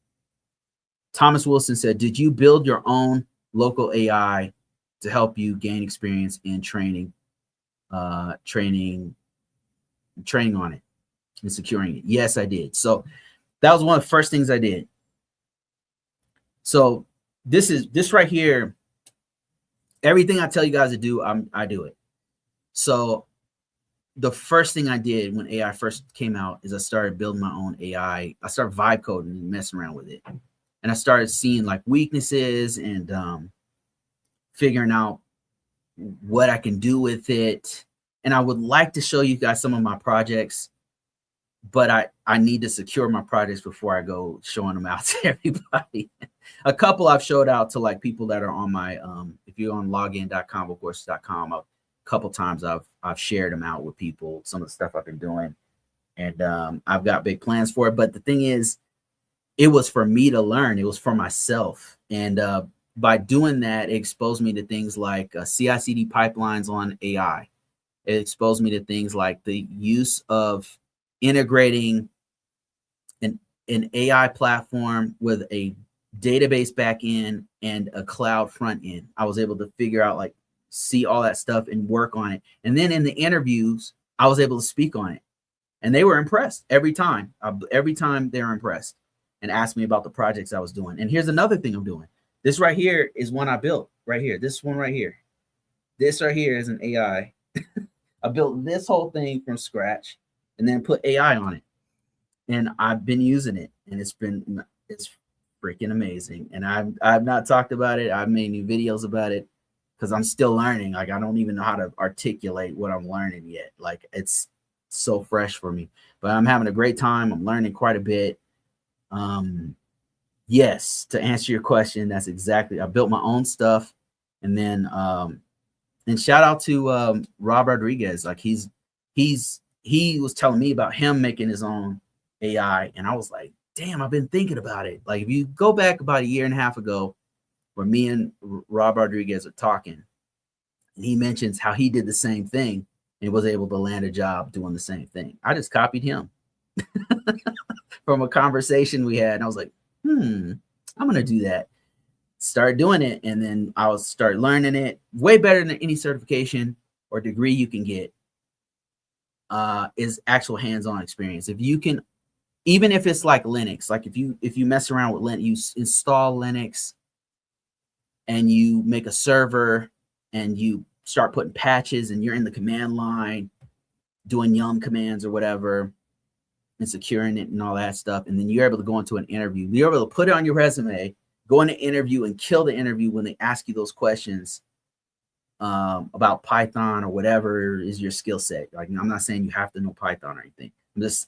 Thomas Wilson said, did you build your own local AI to help you gain experience in training on it and securing it? Yes, I did. So that was one of the first things I did. So this right here, everything I tell you guys to do, I do it. So the first thing I did when AI first came out is I started building my own AI. I started vibe coding and messing around with it. And I started seeing like weaknesses and figuring out what I can do with it. And I would like to show you guys some of my projects, but I need to secure my projects before I go showing them out to everybody. A couple I've showed out to like people that are on my, if you're on login.convocourses.com, a couple times I've shared them out with people, some of the stuff I've been doing. And I've got big plans for it. But the thing is, it was for me to learn. It was for myself. And by doing that, it exposed me to things like CI/CD pipelines on AI. It exposed me to things like the use of integrating an AI platform with a database backend and a cloud front end. I was able to figure out, like, see all that stuff and work on it. And then in the interviews, I was able to speak on it. And they were impressed every time. Every time they were impressed and asked me about the projects I was doing. And here's another thing I'm doing. This right here is one I built right here. This one right here. This right here is an AI. I built this whole thing from scratch and then put AI on it. And I've been using it, and it's freaking amazing. And I've not talked about it. I've made new videos about it because I'm still learning. Like, I don't even know how to articulate what I'm learning yet. Like, it's so fresh for me, but I'm having a great time. I'm learning quite a bit. Yes, to answer your question, that's exactly, I built my own stuff. And then and shout out to Rob Rodriguez. Like, he was telling me about him making his own AI, and I was like, damn, I've been thinking about it. Like, if you go back about a year and a half ago, where me and Rob Rodriguez are talking, and he mentions how he did the same thing and was able to land a job doing the same thing. I just copied him from a conversation we had, and I was like, I'm gonna do that. Start doing it, and then I'll start learning it. Way better than any certification or degree you can get is actual hands-on experience. If you can, even if it's like Linux, like if you mess around with Linux, you install Linux and you make a server and you start putting patches and you're in the command line doing yum commands or whatever and securing it and all that stuff, and then you're able to go into an interview. You're able to put it on your resume, go in an interview and kill the interview when they ask you those questions about Python or whatever is your skill set. Like, I'm not saying you have to know Python or anything. That's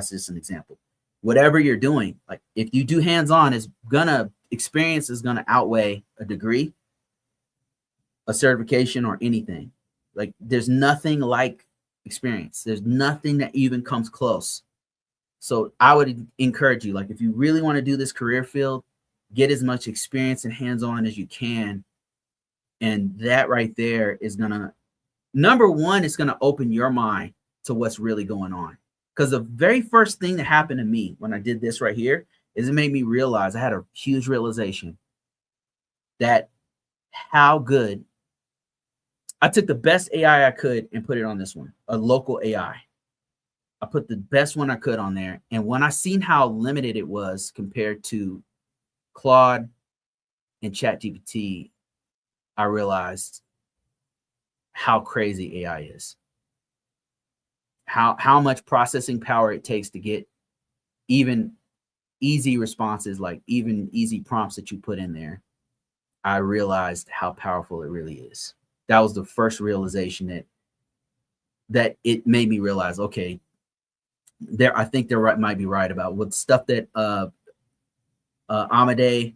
just an example. Whatever you're doing, like if you do hands-on, experience is gonna outweigh a degree, a certification, or anything. Like, there's nothing like experience. There's nothing that even comes close. So I would encourage you, like, if you really want to do this career field, get as much experience and hands-on as you can. And that right there is gonna, number one, it's gonna open your mind to what's really going on. Because the very first thing that happened to me when I did this right here is it made me realize, I had a huge realization that how good I took the best AI I could and put it on this one, a local AI. I put the best one I could on there. And when I seen how limited it was compared to Claude and ChatGPT, I realized how crazy AI is. How much processing power it takes to get even easy responses, like even easy prompts that you put in there. I realized how powerful it really is. That was the first realization that it made me realize, okay, I think they're right, might be right about what stuff that Amade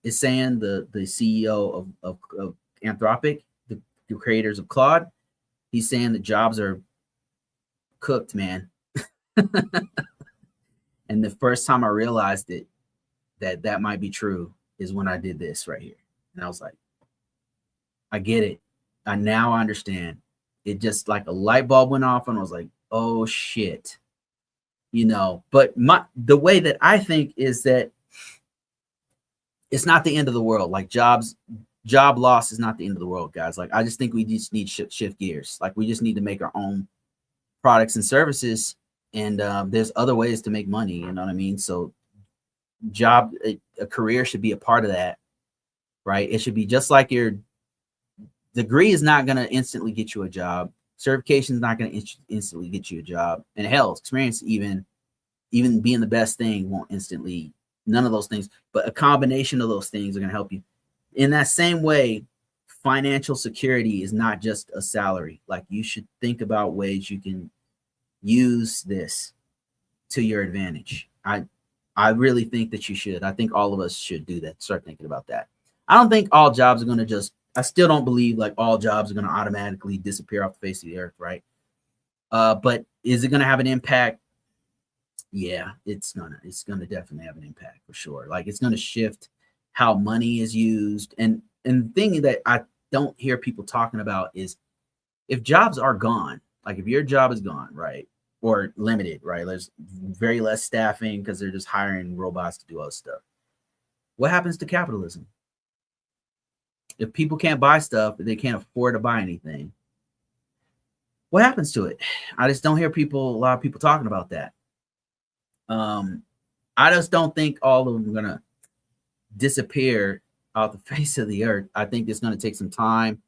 is saying, the CEO of Anthropic, the creators of Claude. He's saying that jobs are cooked, man. And the first time I realized it, that might be true, is when I did this right here. And I was like, I get it. I now understand. It just like a light bulb went off, and I was like, oh shit. But the way that I think is that it's not the end of the world. Like job loss is not the end of the world, guys. Like I just think we just need to shift gears. Like we just need to make our own products and services, and there's other ways to make money. You know what I mean? So a career should be a part of that, right? It should be just like your degree is not going to instantly get you a job. Certification is not going to instantly get you a job. And hell, experience, even being the best thing, won't instantly. None of those things, but a combination of those things are going to help you. In that same way, financial security is not just a salary. Like you should think about ways you can use this to your advantage. I really think that you should. I think all of us should do that. Start thinking about that. I don't think all jobs are going to I still don't believe like all jobs are going to automatically disappear off the face of the earth, right? But is it going to have an impact? Yeah, it's gonna definitely have an impact for sure. Like it's gonna shift how money is used. And the thing that I don't hear people talking about is if jobs are gone, like if your job is gone, right? Or limited, right? There's very less staffing because they're just hiring robots to do all this stuff. What happens to capitalism? If people can't buy stuff, they can't afford to buy anything. What happens to it? I just don't hear a lot of people talking about that. I just don't think all of them are gonna disappear off the face of the earth. I think it's gonna take some time,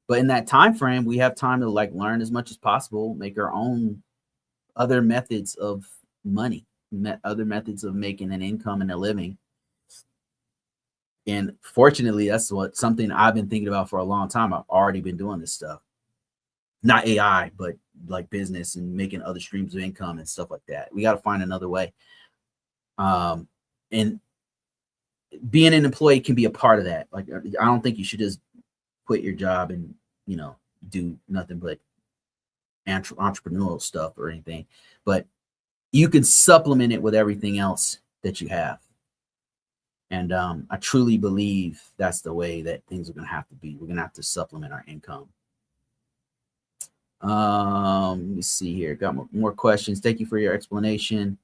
but in that time frame, we have time to like learn as much as possible, make our own other methods of money, other methods of making an income and a living. And fortunately, that's something I've been thinking about for a long time. I've already been doing this stuff, not AI, but like business and making other streams of income and stuff like that. We got to find another way. And being an employee can be a part of that. Like, I don't think you should just quit your job and, do nothing but entrepreneurial stuff or anything, but you can supplement it with everything else that you have. And I truly believe that's the way that things are going to have to be. We're going to have to supplement our income. Let me see here. Got more questions. Thank you for your explanation.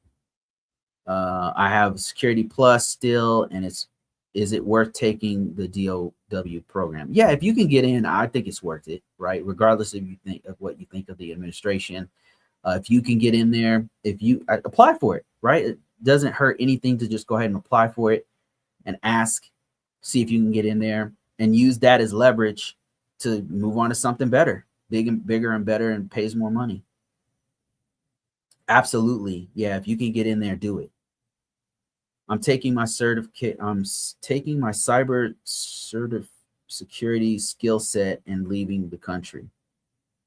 I have Security Plus still, and is it worth taking the DOW program? Yeah, if you can get in, I think it's worth it, right? Regardless of what you think of the administration. If you can get in there, if you apply for it, right? It doesn't hurt anything to just go ahead and apply for it and ask, see if you can get in there and use that as leverage to move on to something better, bigger and better, and pays more money. Absolutely. Yeah, if you can get in there, do it. I'm taking my certificate. I'm taking my cyber security skill set and leaving the country.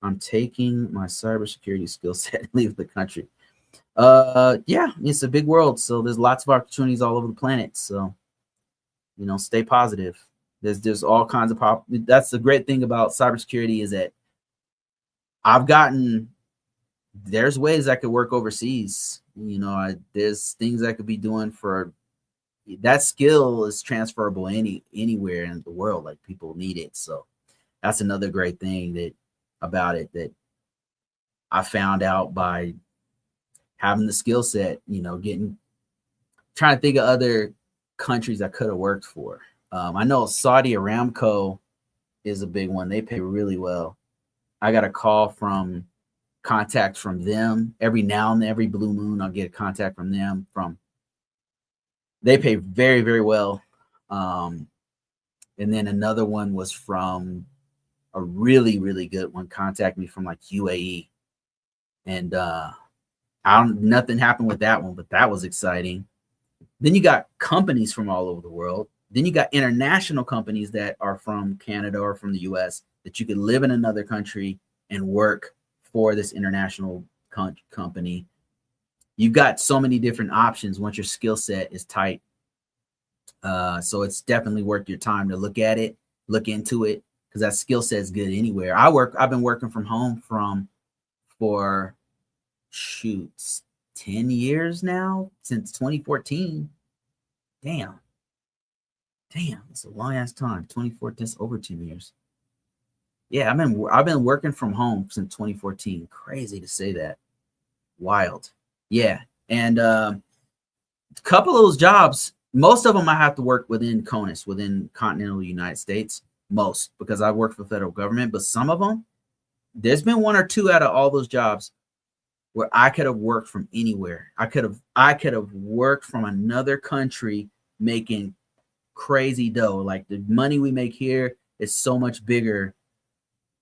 I'm taking my cybersecurity skill set and leave the country. Yeah, it's a big world, so there's lots of opportunities all over the planet. So, stay positive. There's all kinds of that's the great thing about cybersecurity, is that there's ways I could work overseas. There's things I could be doing for that. Skill is transferable anywhere in the world. Like, people need it. So that's another great thing about it that I found out by having the skill set, trying to think of other countries I could have worked for. I know Saudi Aramco is a big one. They pay really well. I got a call from contact from them every now and then, every blue moon. I'll get a contact from them. They pay very, very well. And then another one was from a really, really good one. Contact me from like UAE, and nothing happened with that one, but that was exciting. Then you got companies from all over the world. Then you got international companies that are from Canada or from the US that you could live in another country and work for this international company. You've got so many different options once your skill set is tight. So it's definitely worth your time to look at it, look into it, because that skill set is good anywhere. I've been working from home for 10 years now, since 2014. Damn, it's a long ass time. 2014, that's over 10 years. Yeah, I've been working from home since 2014. Crazy to say that. Wild. Yeah, and a couple of those jobs, most of them I have to work within CONUS, within continental United States, most, because I work for the federal government. But some of them, there's been one or two out of all those jobs where I could have worked from anywhere. I could have worked from another country making crazy dough. Like the money we make here is so much bigger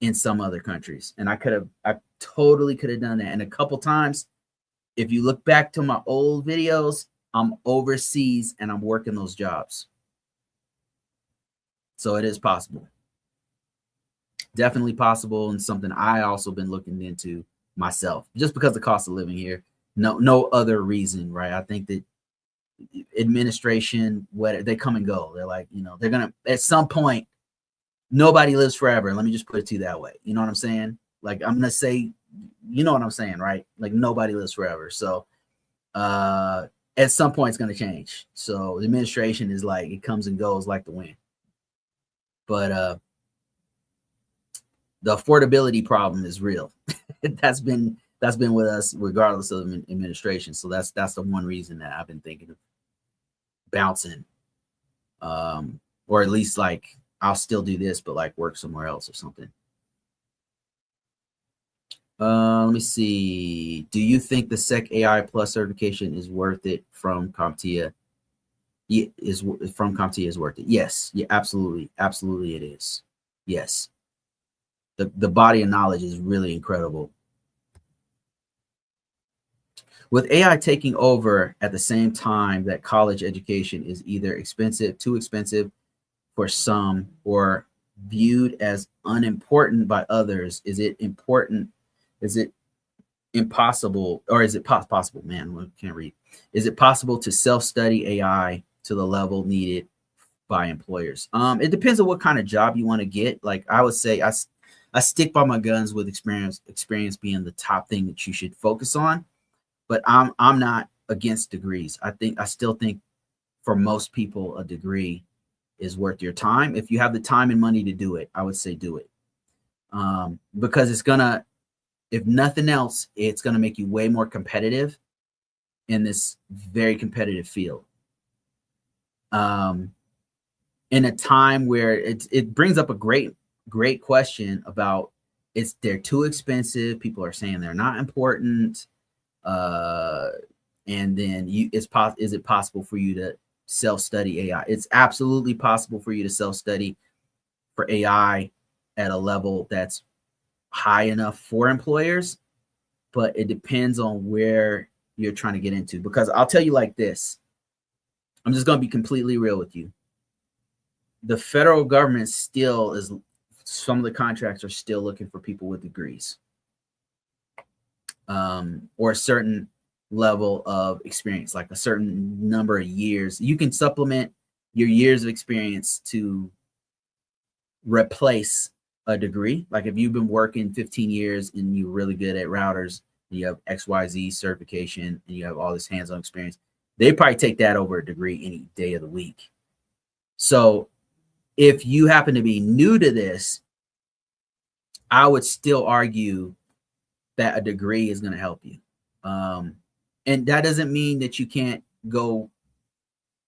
in some other countries. And I totally could have done that. And a couple times, if you look back to my old videos, I'm overseas and I'm working those jobs. So it is possible. Definitely possible, and something I also been looking into myself, just because the cost of living here. No other reason, right? I think that administration, they come and go. They're like, they're gonna, at some point, nobody lives forever. Let me just put it to you that way. You know what I'm saying? Like, I'm gonna say, you know what I'm saying, right? Like, nobody lives forever. So at some point it's gonna change. So the administration is like, it comes and goes like the wind. But the affordability problem is real. that's been with us regardless of administration. So that's the one reason that I've been thinking of bouncing, or at least like I'll still do this, but like work somewhere else or something. Let me see. Do you think the SecAI Plus certification is worth it from CompTIA? Is worth it? Yes. Yeah, absolutely. Absolutely it is. Yes. The body of knowledge is really incredible. With AI taking over at the same time that college education is either too expensive for some, or viewed as unimportant by others, is it impossible, or is it possible? Man, I can't read. Is it possible to self-study AI to the level needed by employers? It depends on what kind of job you want to get. Like I would say, I stick by my guns with experience being the top thing that you should focus on. But I'm not against degrees. I still think for most people, a degree is worth your time. If you have the time and money to do it, I would say do it. Because it's gonna, if nothing else, it's gonna make you way more competitive in this very competitive field. In a time where it brings up a great question about, they're too expensive. People are saying they're not important. And then is it possible for you to self-study AI? It's absolutely possible for you to self-study for AI at a level that's high enough for employers, but it depends on where you're trying to get into. Because I'll tell you like this, I'm just going to be completely real with you. The federal government still is, some of the contracts are still looking for people with degrees, or a certain level of experience, like a certain number of years. You can supplement your years of experience to replace a degree. Like if you've been working 15 years and you're really good at routers, and you have XYZ certification, and you have all this hands-on experience, they probably take that over a degree any day of the week. So if you happen to be new to this, I would still argue that a degree is going to help you. And that doesn't mean that you can't go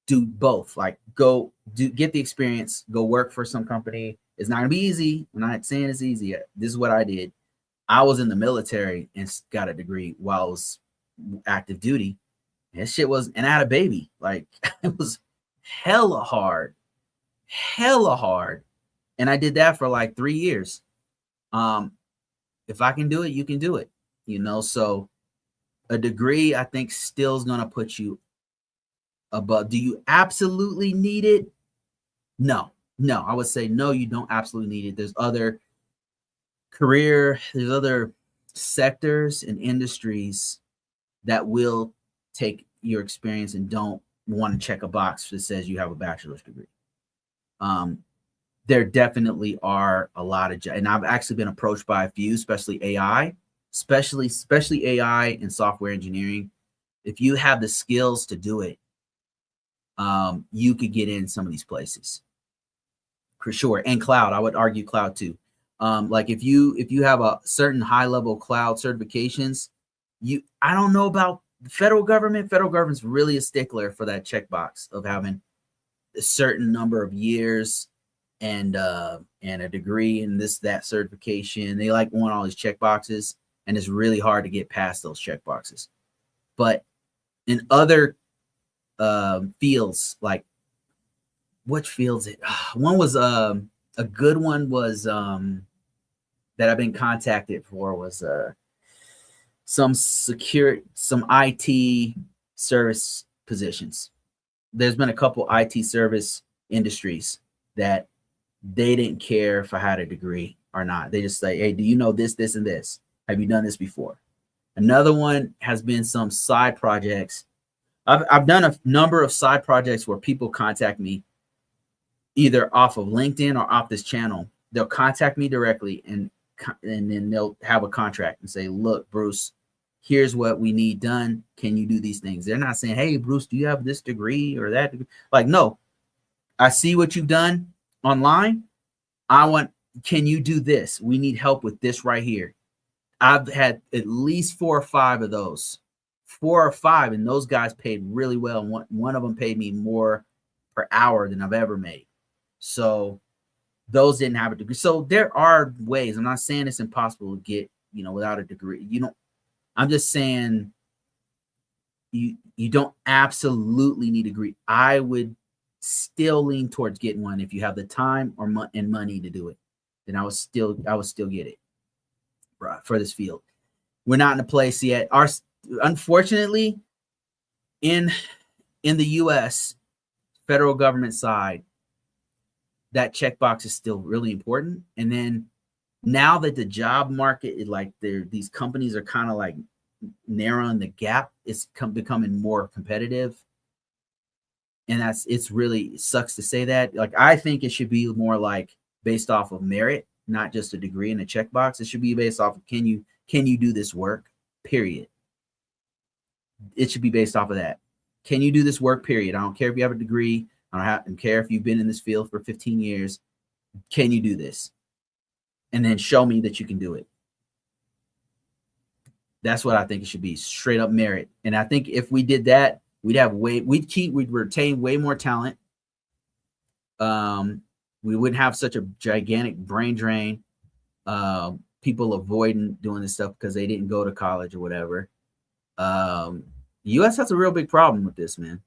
do both. Like go get the experience, go work for some company. It's not gonna be easy. I'm not saying it's easy. This is what I did. I was in the military and got a degree while I was active duty. And shit was, and I had a baby. Like it was hella hard, hella hard. And I did that for like 3 years. If I can do it, you can do it. So a degree, I think, still is gonna put you above. Do you absolutely need it? No, I would say no, you don't absolutely need it. There's other sectors and industries that will take your experience and don't want to check a box that says you have a bachelor's degree. There definitely are a lot of, and I've actually been approached by a few, especially AI, especially AI and software engineering. If you have the skills to do it, you could get in some of these places for sure. And cloud, I would argue cloud too. Like if you have a certain high level cloud certifications, I don't know about the federal government. Federal government's really a stickler for that checkbox of having a certain number of years and a degree in that certification. They like want all these check boxes, and it's really hard to get past those check boxes. But in other fields, like which fields one was a good one was that I've been contacted for was some IT service positions. There's been a couple IT service industries that they didn't care if I had a degree or not. They just say, hey, do you know this, this, and this? Have you done this before? Another one has been some side projects. I've done a number of side projects where people contact me either off of LinkedIn or off this channel. They'll contact me directly and then they'll have a contract and say, look, Bruce, here's what we need done. Can you do these things? They're not saying, hey, Bruce, do you have this degree or that degree? Like, no, I see what you've done online. Can you do this? We need help with this right here. I've had at least 4 or 5 of those, 4 or 5, and those guys paid really well. One of them paid me more per hour than I've ever made. So those didn't have a degree. So there are ways. I'm not saying it's impossible to get, without a degree. I'm just saying you don't absolutely need a degree. I would still lean towards getting one if you have the time and money to do it. Then I would still get it for this field. We're not in a place yet. Unfortunately, in the U.S. federal government side, that checkbox is still really important. And then now that the job market is like these companies are kind of like narrowing the gap, it's becoming more competitive. And it's really sucks to say that. Like, I think it should be more like based off of merit, not just a degree and a checkbox. It should be based off of can you do this work, period. It should be based off of that. Can you do this work, period? I don't care if you have a degree. I don't care if you've been in this field for 15 years. Can you do this? And then show me that you can do it. That's what I think it should be, straight up merit. And I think if we did that, we'd retain way more talent. We wouldn't have such a gigantic brain drain. People avoiding doing this stuff because they didn't go to college or whatever. The U.S. has a real big problem with this, man,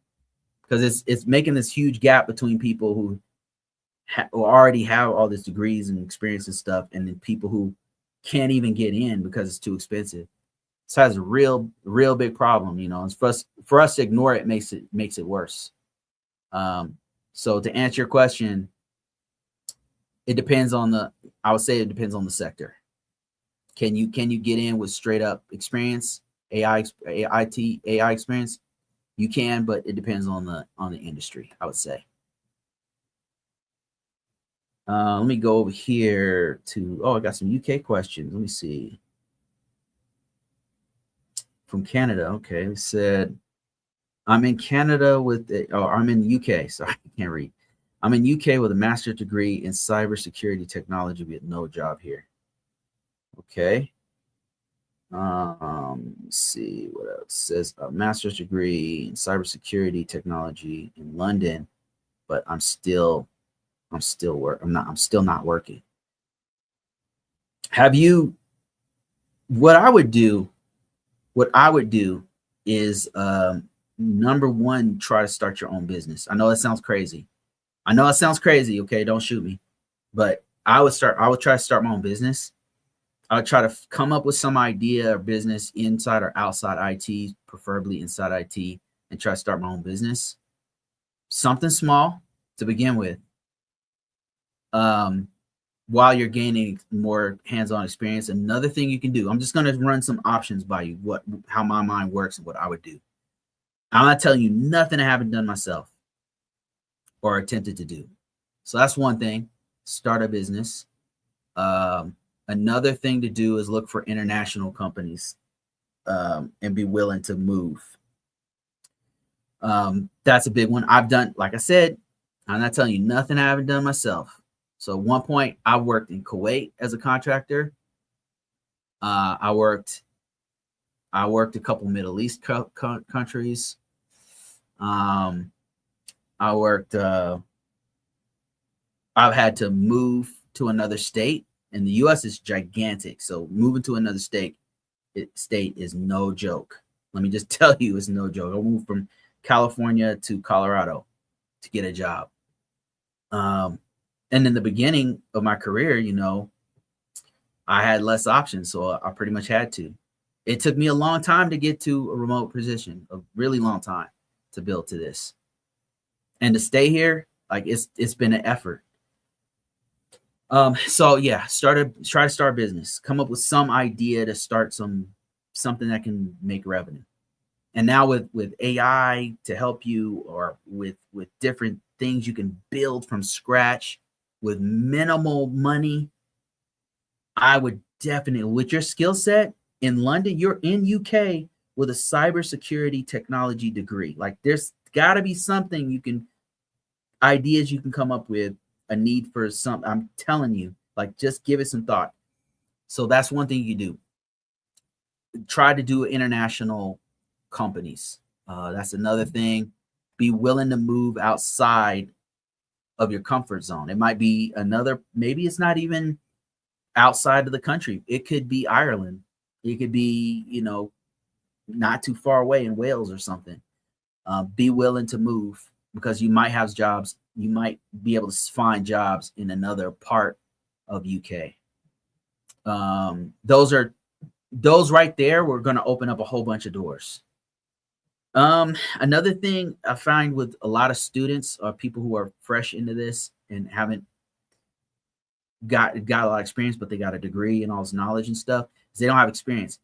because it's making this huge gap between people who already have all these degrees and experience and stuff, and then people who can't even get in because it's too expensive. So it has a real big problem, and for us to ignore it makes it worse. So to answer your question, it depends on the sector. Can you get in with straight up experience, AI experience? You can, but it depends on the industry, I would say. Let me go over here I got some UK questions. Let me see. From Canada. Okay. It said, I'm in Canada I'm in UK. Sorry, I can't read. I'm in UK with a master's degree in cybersecurity technology with no job here. Okay. Let's see what else. It says a master's degree in cybersecurity technology in London but I'm still not working. What I would do is, number one, try to start your own business. I know that sounds crazy. Okay, don't shoot me. But I would try to start my own business. I would try to come up with some idea or business inside or outside IT, preferably inside IT, and try to start my own business. Something small to begin with. While you're gaining more hands-on experience. Another thing you can do, I'm just going to run some options by you, how my mind works and what I would do. I'm not telling you nothing I haven't done myself or attempted to do. So that's one thing, start a business. Another thing to do is look for international companies and be willing to move. That's a big one. I've done, like I said, I'm not telling you nothing I haven't done myself. So at one point, I worked in Kuwait as a contractor. I worked a couple Middle East countries. I've had to move to another state, and the U.S. is gigantic. So moving to another state is no joke. Let me just tell you, it's no joke. I moved from California to Colorado to get a job. And in the beginning of my career, I had less options, so I pretty much had to. It took me a long time to get to a remote position, a really long time to build to this. And to stay here, like it's been an effort. So yeah, try to start a business, come up with some idea to start something that can make revenue. And now with AI to help you, or with different things you can build from scratch with minimal money, I would definitely, with your skill set in London, you're in UK with a cybersecurity technology degree. Like there's got to be something ideas you can come up with, a need for something. I'm telling you, like just give it some thought. So that's one thing you do. Try to do international companies. That's another thing. Be willing to move outside of your comfort zone. It might be maybe it's not even outside of the country. It could be Ireland. It could be, not too far away in Wales or something. Be willing to move, because you might have jobs. You might be able to find jobs in another part of UK. Those right there, we're going to open up a whole bunch of doors. Another thing I find with a lot of students or people who are fresh into this and haven't got a lot of experience, but they got a degree and all this knowledge and stuff, is they don't have experience.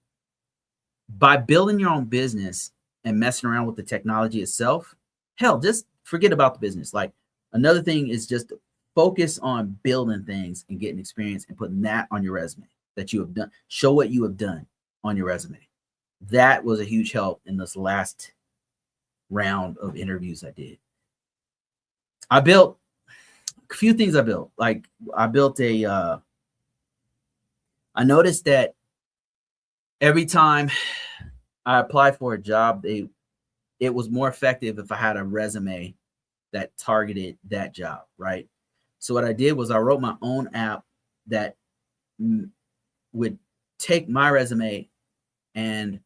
By building your own business and messing around with the technology itself, hell, just forget about the business. Like another thing is just focus on building things and getting experience and putting that on your resume that you have done. Show what you have done on your resume. That was a huge help in this last round of interviews I did. I built a few things. I noticed that every time I applied for a job, it was more effective if I had a resume that targeted that job, right? So what I did was I wrote my own app that would take my resume and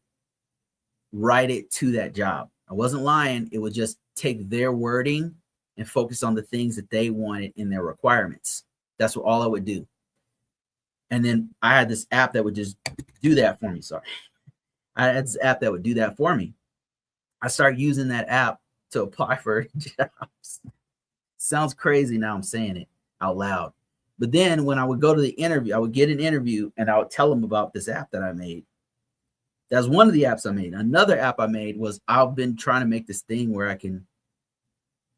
write it to that job. I wasn't lying. It would just take their wording and focus on the things that they wanted in their requirements. That's what all I would do. And then I had this app that would just do that for me. I had this app that would do that for me. I started using that app to apply for jobs. Sounds crazy now I'm saying it out loud. But then when I would go to the interview, I would get an interview and I would tell them about this app that I made. That's one of the apps I made. Another app I made was, I've been trying to make this thing where I can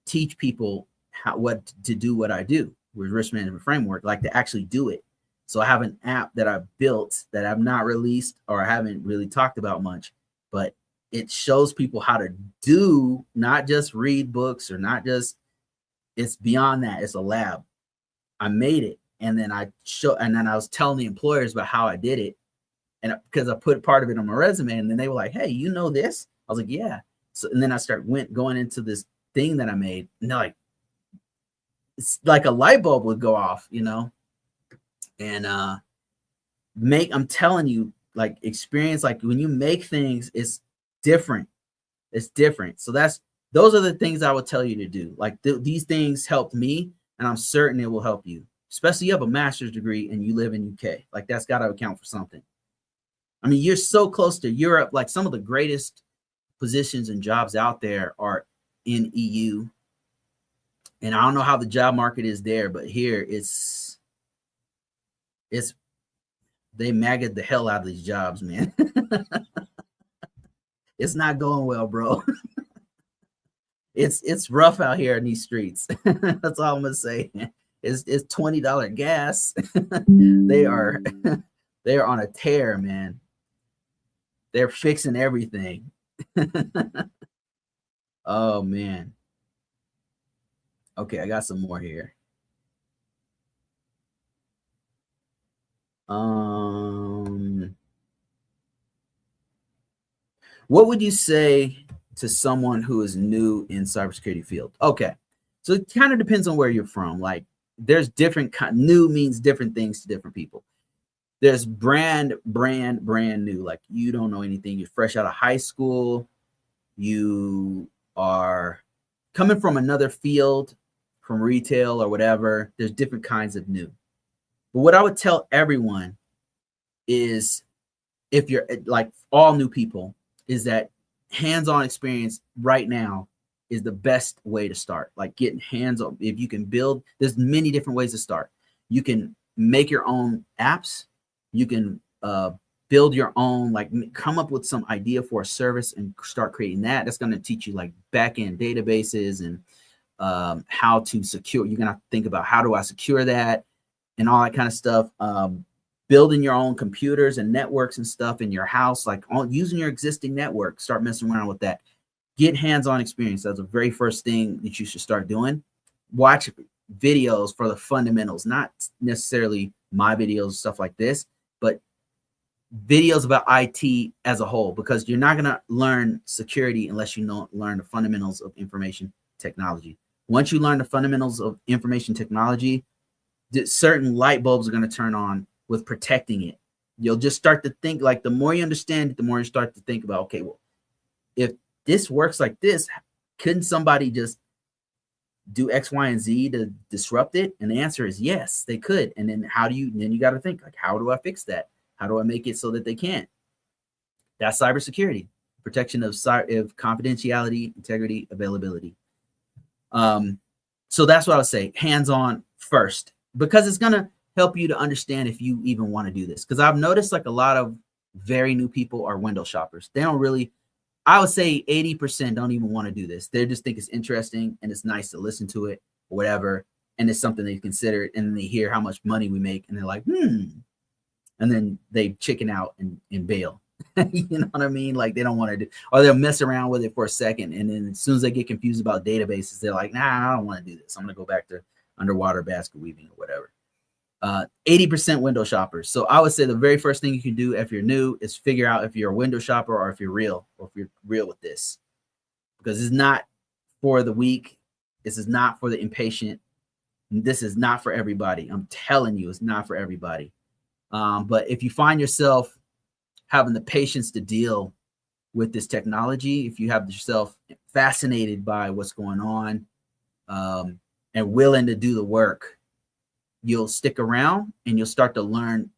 teach people what to do, what I do with risk management framework, like to actually do it. So I have an app that I built that I've not released or haven't really talked about much, but it shows people how to do, not just read books or not just, it's beyond that. It's a lab. I made it. And then I was telling the employers about how I did it. And because I put part of it on my resume, and then they were like, hey, you know this? I was like, yeah. So, and then I going into this thing that I made, and they're like, it's like a light bulb would go off, you know. And I'm telling you, like, experience, like when you make things, it's different. It's different. So those are the things I would tell you to do. Like these things helped me, and I'm certain it will help you. Especially you have a master's degree and you live in UK. Like that's got to account for something. I mean, you're so close to Europe. Like some of the greatest positions and jobs out there are in EU. And I don't know how the job market is there, but here it's they maggot the hell out of these jobs, man. It's not going well, bro. It's rough out here in these streets. That's all I'm gonna say. It's $20 gas. they are on a tear, man. They're fixing everything. Oh man. Okay, I got some more here. What would you say to someone who is new in cybersecurity field? Okay, so it kind of depends on where you're from. Like, there's different new means different things to different people. There's brand new. Like you don't know anything. You're fresh out of high school. You are coming from another field, from retail or whatever. There's different kinds of new. But what I would tell everyone is, if you're like all new people, is that hands-on experience right now is the best way to start. Like getting hands-on. If you can build, there's many different ways to start. You can make your own apps. You can build your own, like come up with some idea for a service and start creating that. That's going to teach you like back-end databases and how to secure. You're going to have to think about, how do I secure that and all that kind of stuff. Building your own computers and networks and stuff in your house, like using your existing network, start messing around with that. Get hands-on experience. That's the very first thing that you should start doing. Watch videos for the fundamentals, not necessarily my videos, stuff like this, but videos about IT as a whole, because you're not going to learn security unless you learn the fundamentals of information technology. Once you learn the fundamentals of information technology, certain light bulbs are going to turn on with protecting it. You'll just start to think, like, the more you understand it, the more you start to think about, okay, well, if this works like this, couldn't somebody just do X, Y, and Z to disrupt it? And the answer is yes, they could. And then then you got to think, like, how do I fix that? How do I make it so that they can't? That's cybersecurity, protection of confidentiality, integrity, availability. So that's what I would say, hands-on first, because it's going to help you to understand if you even want to do this. Because I've noticed like a lot of very new people are window shoppers. They don't really, I would say 80% don't even want to do this. They just think it's interesting and it's nice to listen to it or whatever. And it's something they consider, and then they hear how much money we make and they're like, and then they chicken out and bail. You know what I mean? Like they don't want to do, or they'll mess around with it for a second. And then as soon as they get confused about databases, they're like, nah, I don't want to do this. I'm going to go back to underwater basket weaving or whatever. 80% window shoppers. So I would say the very first thing you can do if you're new is figure out if you're a window shopper or if you're real with this, because it's not for the weak. This is not for the impatient. This is not for everybody. I'm telling you, it's not for everybody. But if you find yourself having the patience to deal with this technology, if you have yourself fascinated by what's going on, and willing to do the work, you'll stick around and you'll start to learn.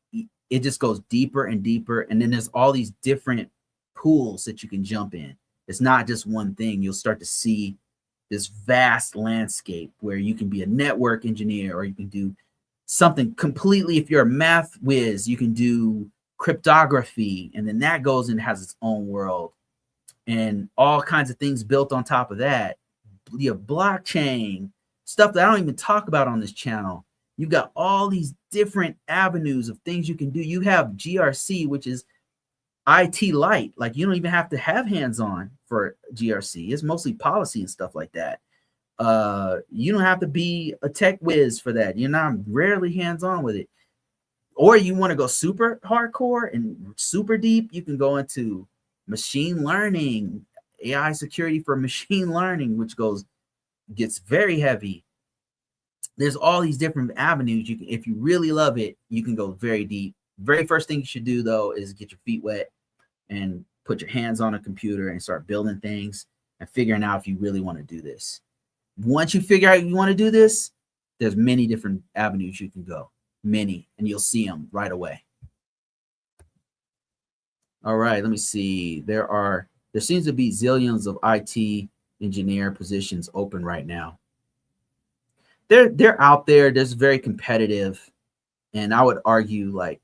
It just goes deeper and deeper. And then there's all these different pools that you can jump in. It's not just one thing. You'll start to see this vast landscape where you can be a network engineer, or you can do something completely. If you're a math whiz, you can do cryptography, and then that goes and has its own world and all kinds of things built on top of that. You have blockchain, stuff that I don't even talk about on this channel. You've got all these different avenues of things you can do. You have GRC, which is IT light. Like you don't even have to have hands-on for GRC. It's mostly policy and stuff like that. You don't have to be a tech whiz for that. You're not rarely hands-on with it. Or you want to go super hardcore and super deep, you can go into machine learning, AI security for machine learning, which gets very heavy. there's all these different avenues. You can, if you really love it, you can go very deep. Very first thing you should do though is get your feet wet and put your hands on a computer and start building things and figuring out if you really want to do this. Once you figure out you want to do this, there's many different avenues you can go, many, and you'll see them right away. All right, let me see. There seems to be zillions of IT engineer positions open right now. They're out there. There's very competitive, and I would argue like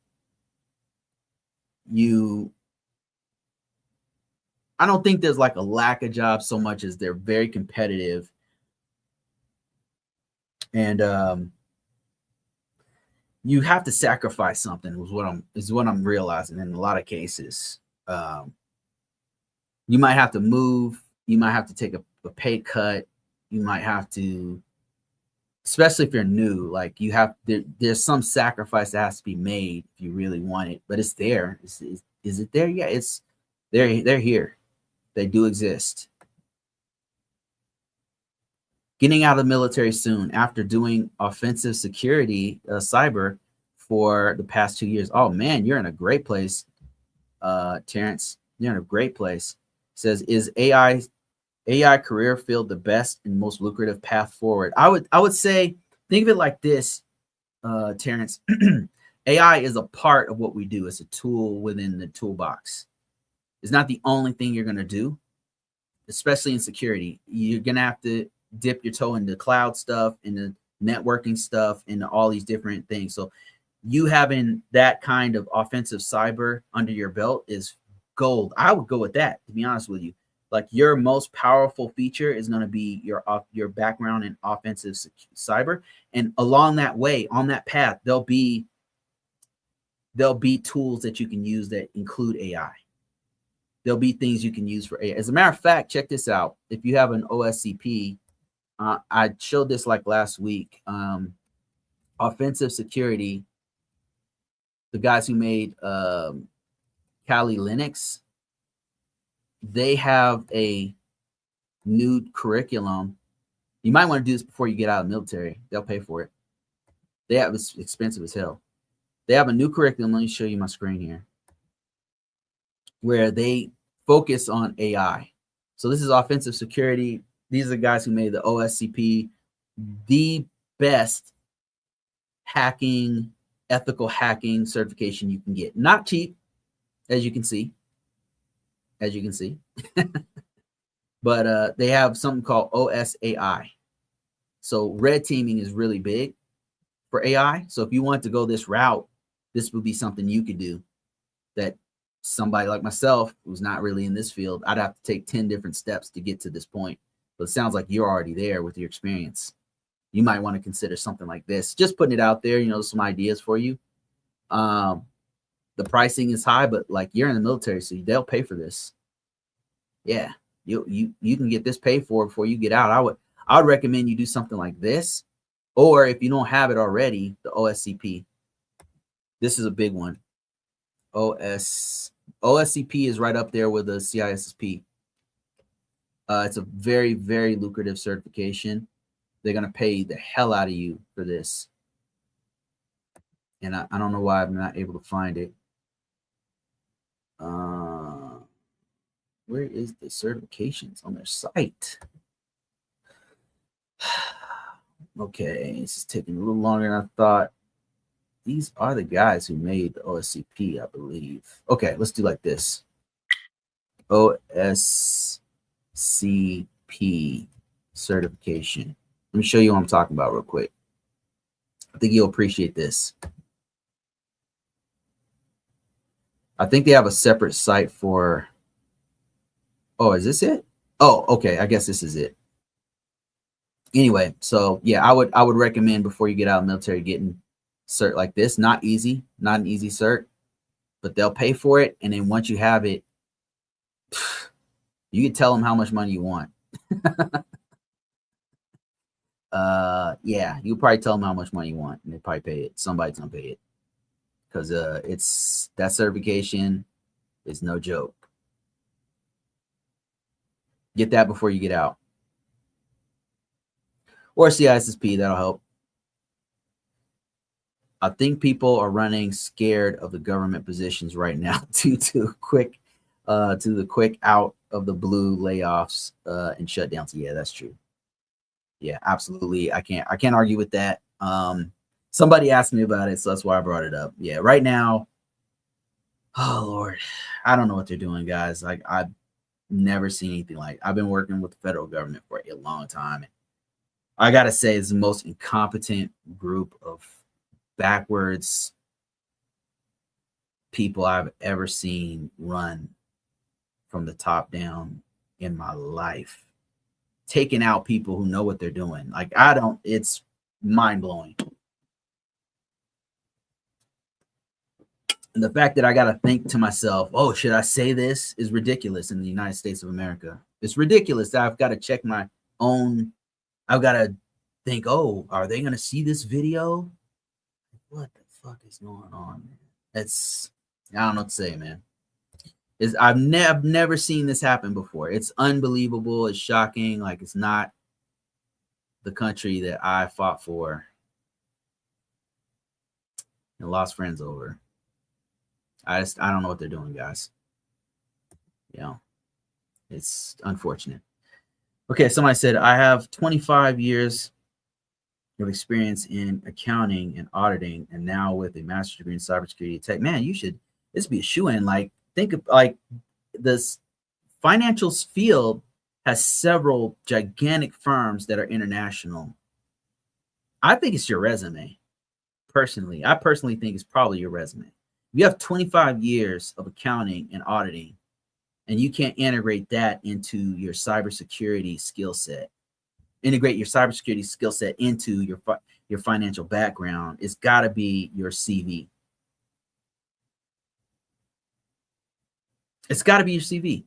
I don't think there's like a lack of jobs so much as they're very competitive, and you have to sacrifice something. Is what I'm realizing in a lot of cases. You might have to move. You might have to take a pay cut. You might have to, especially if you're new, like you have there's some sacrifice that has to be made if you really want it. But it's there. Is it there? Yeah, it's they're here. They do exist. Getting out of the military soon after doing offensive security, cyber for the past 2 years. Oh man, you're in a great place, Terrence. You're in a great place. It says, is AI career field the best and most lucrative path forward? I would say, think of it like this, Terrence. AI is a part of what we do. It's a tool within the toolbox. It's not the only thing you're going to do, especially in security. You're going to have to dip your toe into cloud stuff, into networking stuff, into all these different things. So you having that kind of offensive cyber under your belt is gold. I would go with that, to be honest with you. Like your most powerful feature is going to be your background in offensive cyber, and along that way, on that path, there'll be tools that you can use that include AI. There'll be things you can use for AI. As a matter of fact, check this out. If you have an OSCP, I showed this like last week. Offensive security, the guys who made Kali Linux, they have a new curriculum. You might want to do this before you get out of the military. They'll pay for it. It's expensive as hell. They have a new curriculum. Let me show you my screen here, where they focus on AI. So this is offensive security. These are the guys who made the OSCP, the best hacking, ethical hacking certification you can get. Not cheap, as you can see. But they have something called OSAI. So red teaming is really big for AI. So if you want to go this route, this would be something you could do that somebody like myself who's not really in this field, I'd have to take 10 different steps to get to this point. But it sounds like you're already there with your experience. You might want to consider something like this. Just putting it out there, some ideas for you. The pricing is high, but like you're in the military, so they'll pay for this. Yeah, you can get this paid for before you get out. I would recommend you do something like this, or if you don't have it already, the OSCP. This is a big one. OSCP is right up there with the CISSP. It's a very, very lucrative certification. They're going to pay the hell out of you for this. And I don't know why I'm not able to find it. Where is the certifications on their site? Okay, this is taking a little longer than I thought. These are the guys who made the OSCP, I believe. Okay, let's do like this. OSCP certification. Let me show you what I'm talking about real quick. I think you'll appreciate this. I think they have a separate site for. Oh, is this it? Oh, okay. I guess this is it. Anyway, so yeah, I would recommend before you get out of the military getting cert like this. Not easy, not an easy cert, but they'll pay for it. And then once you have it, you can tell them how much money you want. Yeah, you probably tell them how much money you want, and they probably pay it. Somebody's gonna pay it because it's that certification is no joke. Get that before you get out, or CISSP, that'll help. I think people are running scared of the government positions right now due to the quick out of the blue layoffs and shutdowns. Yeah, that's true. Yeah, absolutely. I can't argue with that. Somebody asked me about it, so that's why I brought it up. Yeah, right now, oh Lord, I don't know what they're doing, guys. Like I've never seen anything like. I've been working with the federal government for a long time. I gotta say, it's the most incompetent group of backwards people I've ever seen run from the top down in my life. Taking out people who know what they're doing. Like it's mind blowing. And the fact that I got to think to myself, oh, should I say this is ridiculous in the United States of America. It's ridiculous that I've got to check my own. I've got to think, oh, are they going to see this video? What the fuck is going on, man? I don't know what to say, man. I've never seen this happen before. It's unbelievable. It's shocking. Like it's not the country that I fought for and lost friends over. I don't know what they're doing, guys. You know, it's unfortunate. Okay, somebody said I have 25 years of experience in accounting and auditing, and now with a master's degree in cybersecurity tech. Man, this be a shoe-in. Like think of like this financial field has several gigantic firms that are international. I think it's your resume. Personally, I think it's probably your resume. You have 25 years of accounting and auditing, and you can't integrate that into your cybersecurity skill set. Integrate your cybersecurity skill set into your financial background. It's got to be your CV. It's got to be your CV.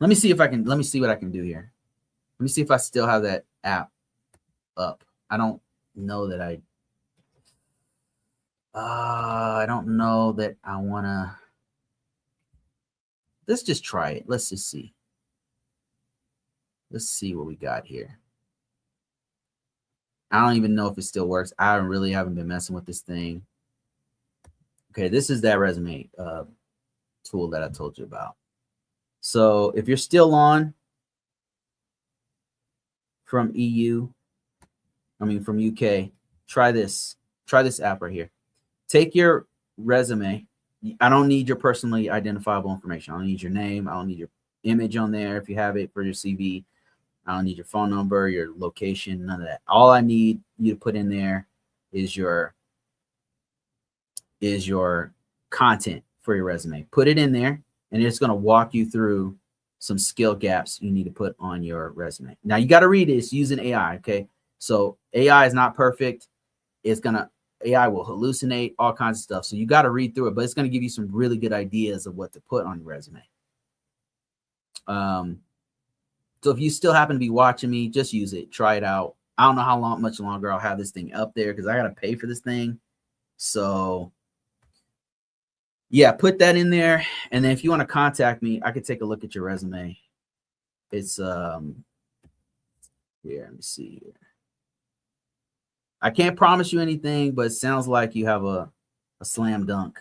Let me see what I can do here. Let me see if I still have that app up. I don't know that I don't know that I want to. Let's just try it. Let's just see. Let's see what we got here. I don't even know if it still works. I really haven't been messing with this thing. Okay, this is that resume tool that I told you about. So if you're still on from from UK, try this app right here. Take your resume. I don't need your personally identifiable information. I don't need your name. I don't need your image on there if you have it for your CV. I don't need your phone number, your location, none of that. All I need you to put in there is your content for your resume. Put it in there, and it's going to walk you through some skill gaps you need to put on your resume. Now you got to read this using AI. Okay, so AI is not perfect. AI will hallucinate all kinds of stuff. So you got to read through it, but it's going to give you some really good ideas of what to put on your resume. So if you still happen to be watching me, just use it. Try it out. I don't know much longer I'll have this thing up there because I got to pay for this thing. So yeah, put that in there. And then if you want to contact me, I could take a look at your resume. It's here, let me see here. I can't promise you anything, but it sounds like you have a slam dunk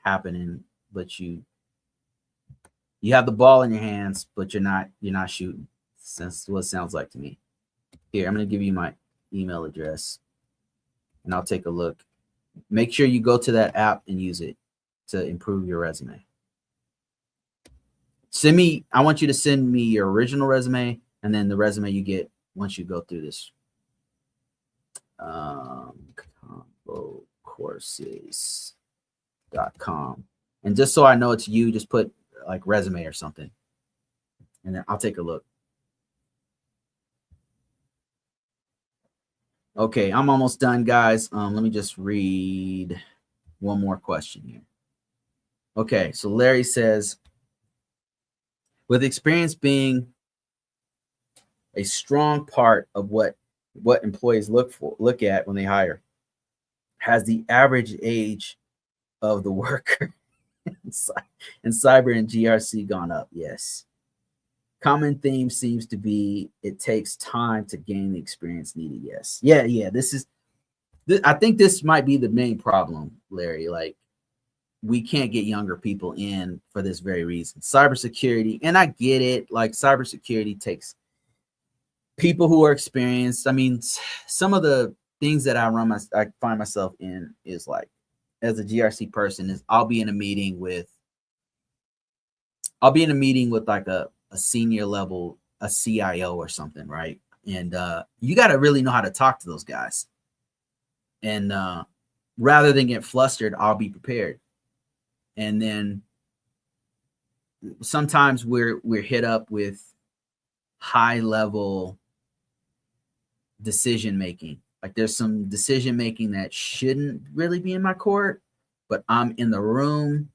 happening, but you have the ball in your hands, but you're not shooting. That's what it sounds like to me. Here, I'm going to give you my email address, and I'll take a look. Make sure you go to that app and use it to improve your resume. I want you to send me your original resume and then the resume you get once you go through this. ComboCourses.com. And just so I know it's you, just put like resume or something. And then I'll take a look. Okay, I'm almost done, guys. Let me just read one more question here. Okay, so Larry says, with experience being a strong part of what employees look at when they hire, has the average age of the worker in cyber and GRC gone up? Yes. Common theme seems to be it takes time to gain the experience needed. Yes. Yeah. I think this might be the main problem, Larry. Like, we can't get younger people in for this very reason. Cybersecurity, and I get it. Like, cybersecurity takes people who are experienced. I mean, some of the things that I find myself in is like, as a GRC person, is I'll be in a meeting with like a senior level, a CIO or something, right? And you got to really know how to talk to those guys. And rather than get flustered, I'll be prepared. And then sometimes we're hit up with high level decision making. Like, there's some decision making that shouldn't really be in my court, but I'm in the room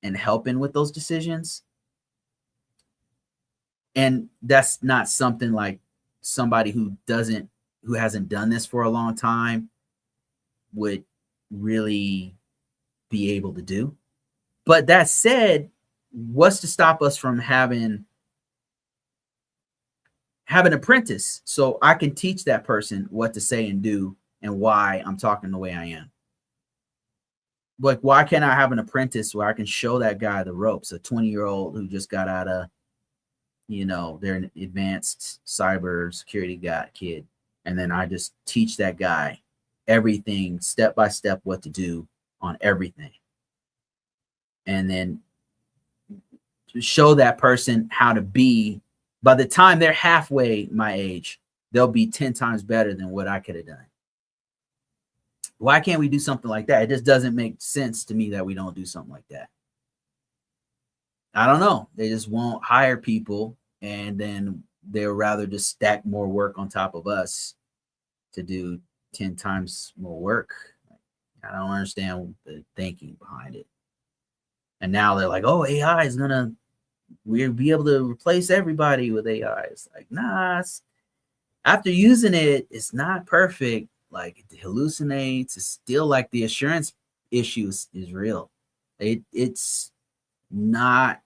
and helping with those decisions. And that's not something like somebody who hasn't done this for a long time would really be able to do. But that said, what's to stop us from having an apprentice so I can teach that person what to say and do and why I'm talking the way I am? Like, why can't I have an apprentice where I can show that guy the ropes, a 20-year-old who just got out of, they're an advanced cyber security kid, and then I just teach that guy everything step by step, what to do on everything, and then show that person how to be. By the time they're halfway my age, they'll be 10 times better than what I could have done. Why can't we do something like that? It just doesn't make sense to me that we don't do something like that. I don't know. They just won't hire people, and then they'll rather just stack more work on top of us to do 10 times more work. I don't understand the thinking behind it. And now they're like, oh, AI is we'll be able to replace everybody with AI. It's like, nah, after using it, it's not perfect. Like, it hallucinates. It's still like the assurance issue is real. It's not.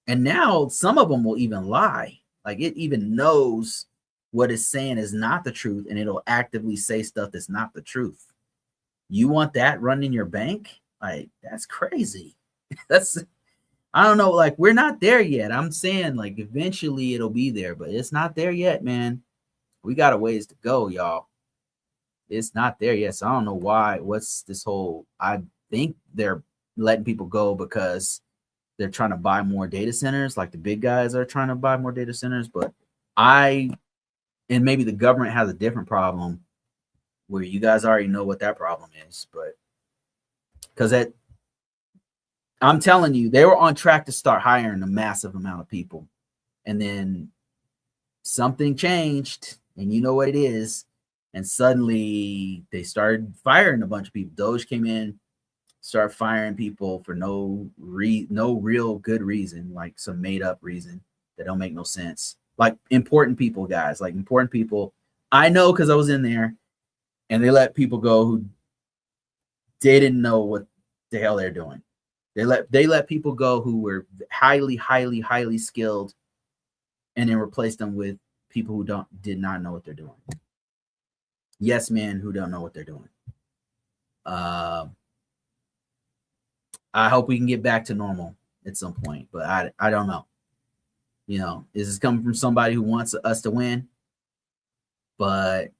And now some of them will even lie. Like, it even knows what it's saying is not the truth, and it'll actively say stuff that's not the truth. You want that running your bank? Like, that's crazy. I don't know. Like, we're not there yet. I'm saying, like, eventually it'll be there, but it's not there yet, man. We got a ways to go, y'all. It's not there yet. So I don't know why. What's this whole? I think they're letting people go because they're trying to buy more data centers. Like, the big guys are trying to buy more data centers, but and maybe the government has a different problem where you guys already know what that problem is, but because I'm telling you, they were on track to start hiring a massive amount of people, and then something changed, and you know what it is, and suddenly they started firing a bunch of people. Doge came in, start firing people for no real good reason, like some made up reason that don't make no sense. Like, important people, guys, like important people. I know because I was in there, and they let people go who didn't know what the hell they're doing. They let people go who were highly, highly, highly skilled, and then replaced them with people who did not know what they're doing. Yes, men who don't know what they're doing. I hope we can get back to normal at some point, but I don't know. Is this coming from somebody who wants us to win? But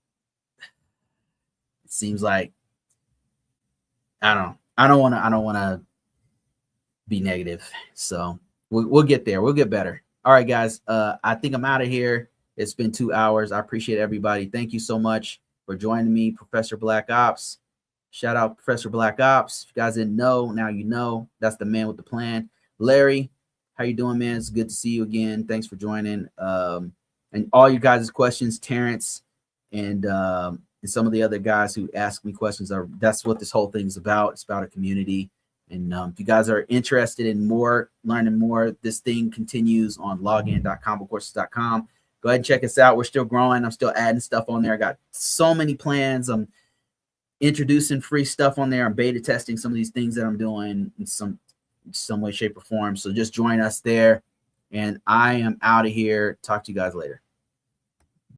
it seems like I don't want to be negative. So we'll get there. We'll get better. All right, guys. I think I'm out of here. It's been 2 hours. I appreciate everybody. Thank you so much for joining me, Professor Black Ops. Shout out Professor Black Ops. If you guys didn't know, now you know. That's the man with the plan. Larry, how you doing, man? It's good to see you again. Thanks for joining. And all you guys' questions, Terrence, and some of the other guys who ask me questions that's what this whole thing is about. It's about a community. And if you guys are interested in learning more, this thing continues on login.combocourses.com. Go ahead and check us out. We're still growing. I'm still adding stuff on there. I got so many plans. I'm introducing free stuff on there. I'm beta testing some of these things that I'm doing in some way, shape, or form. So just join us there. And I am out of here. Talk to you guys later.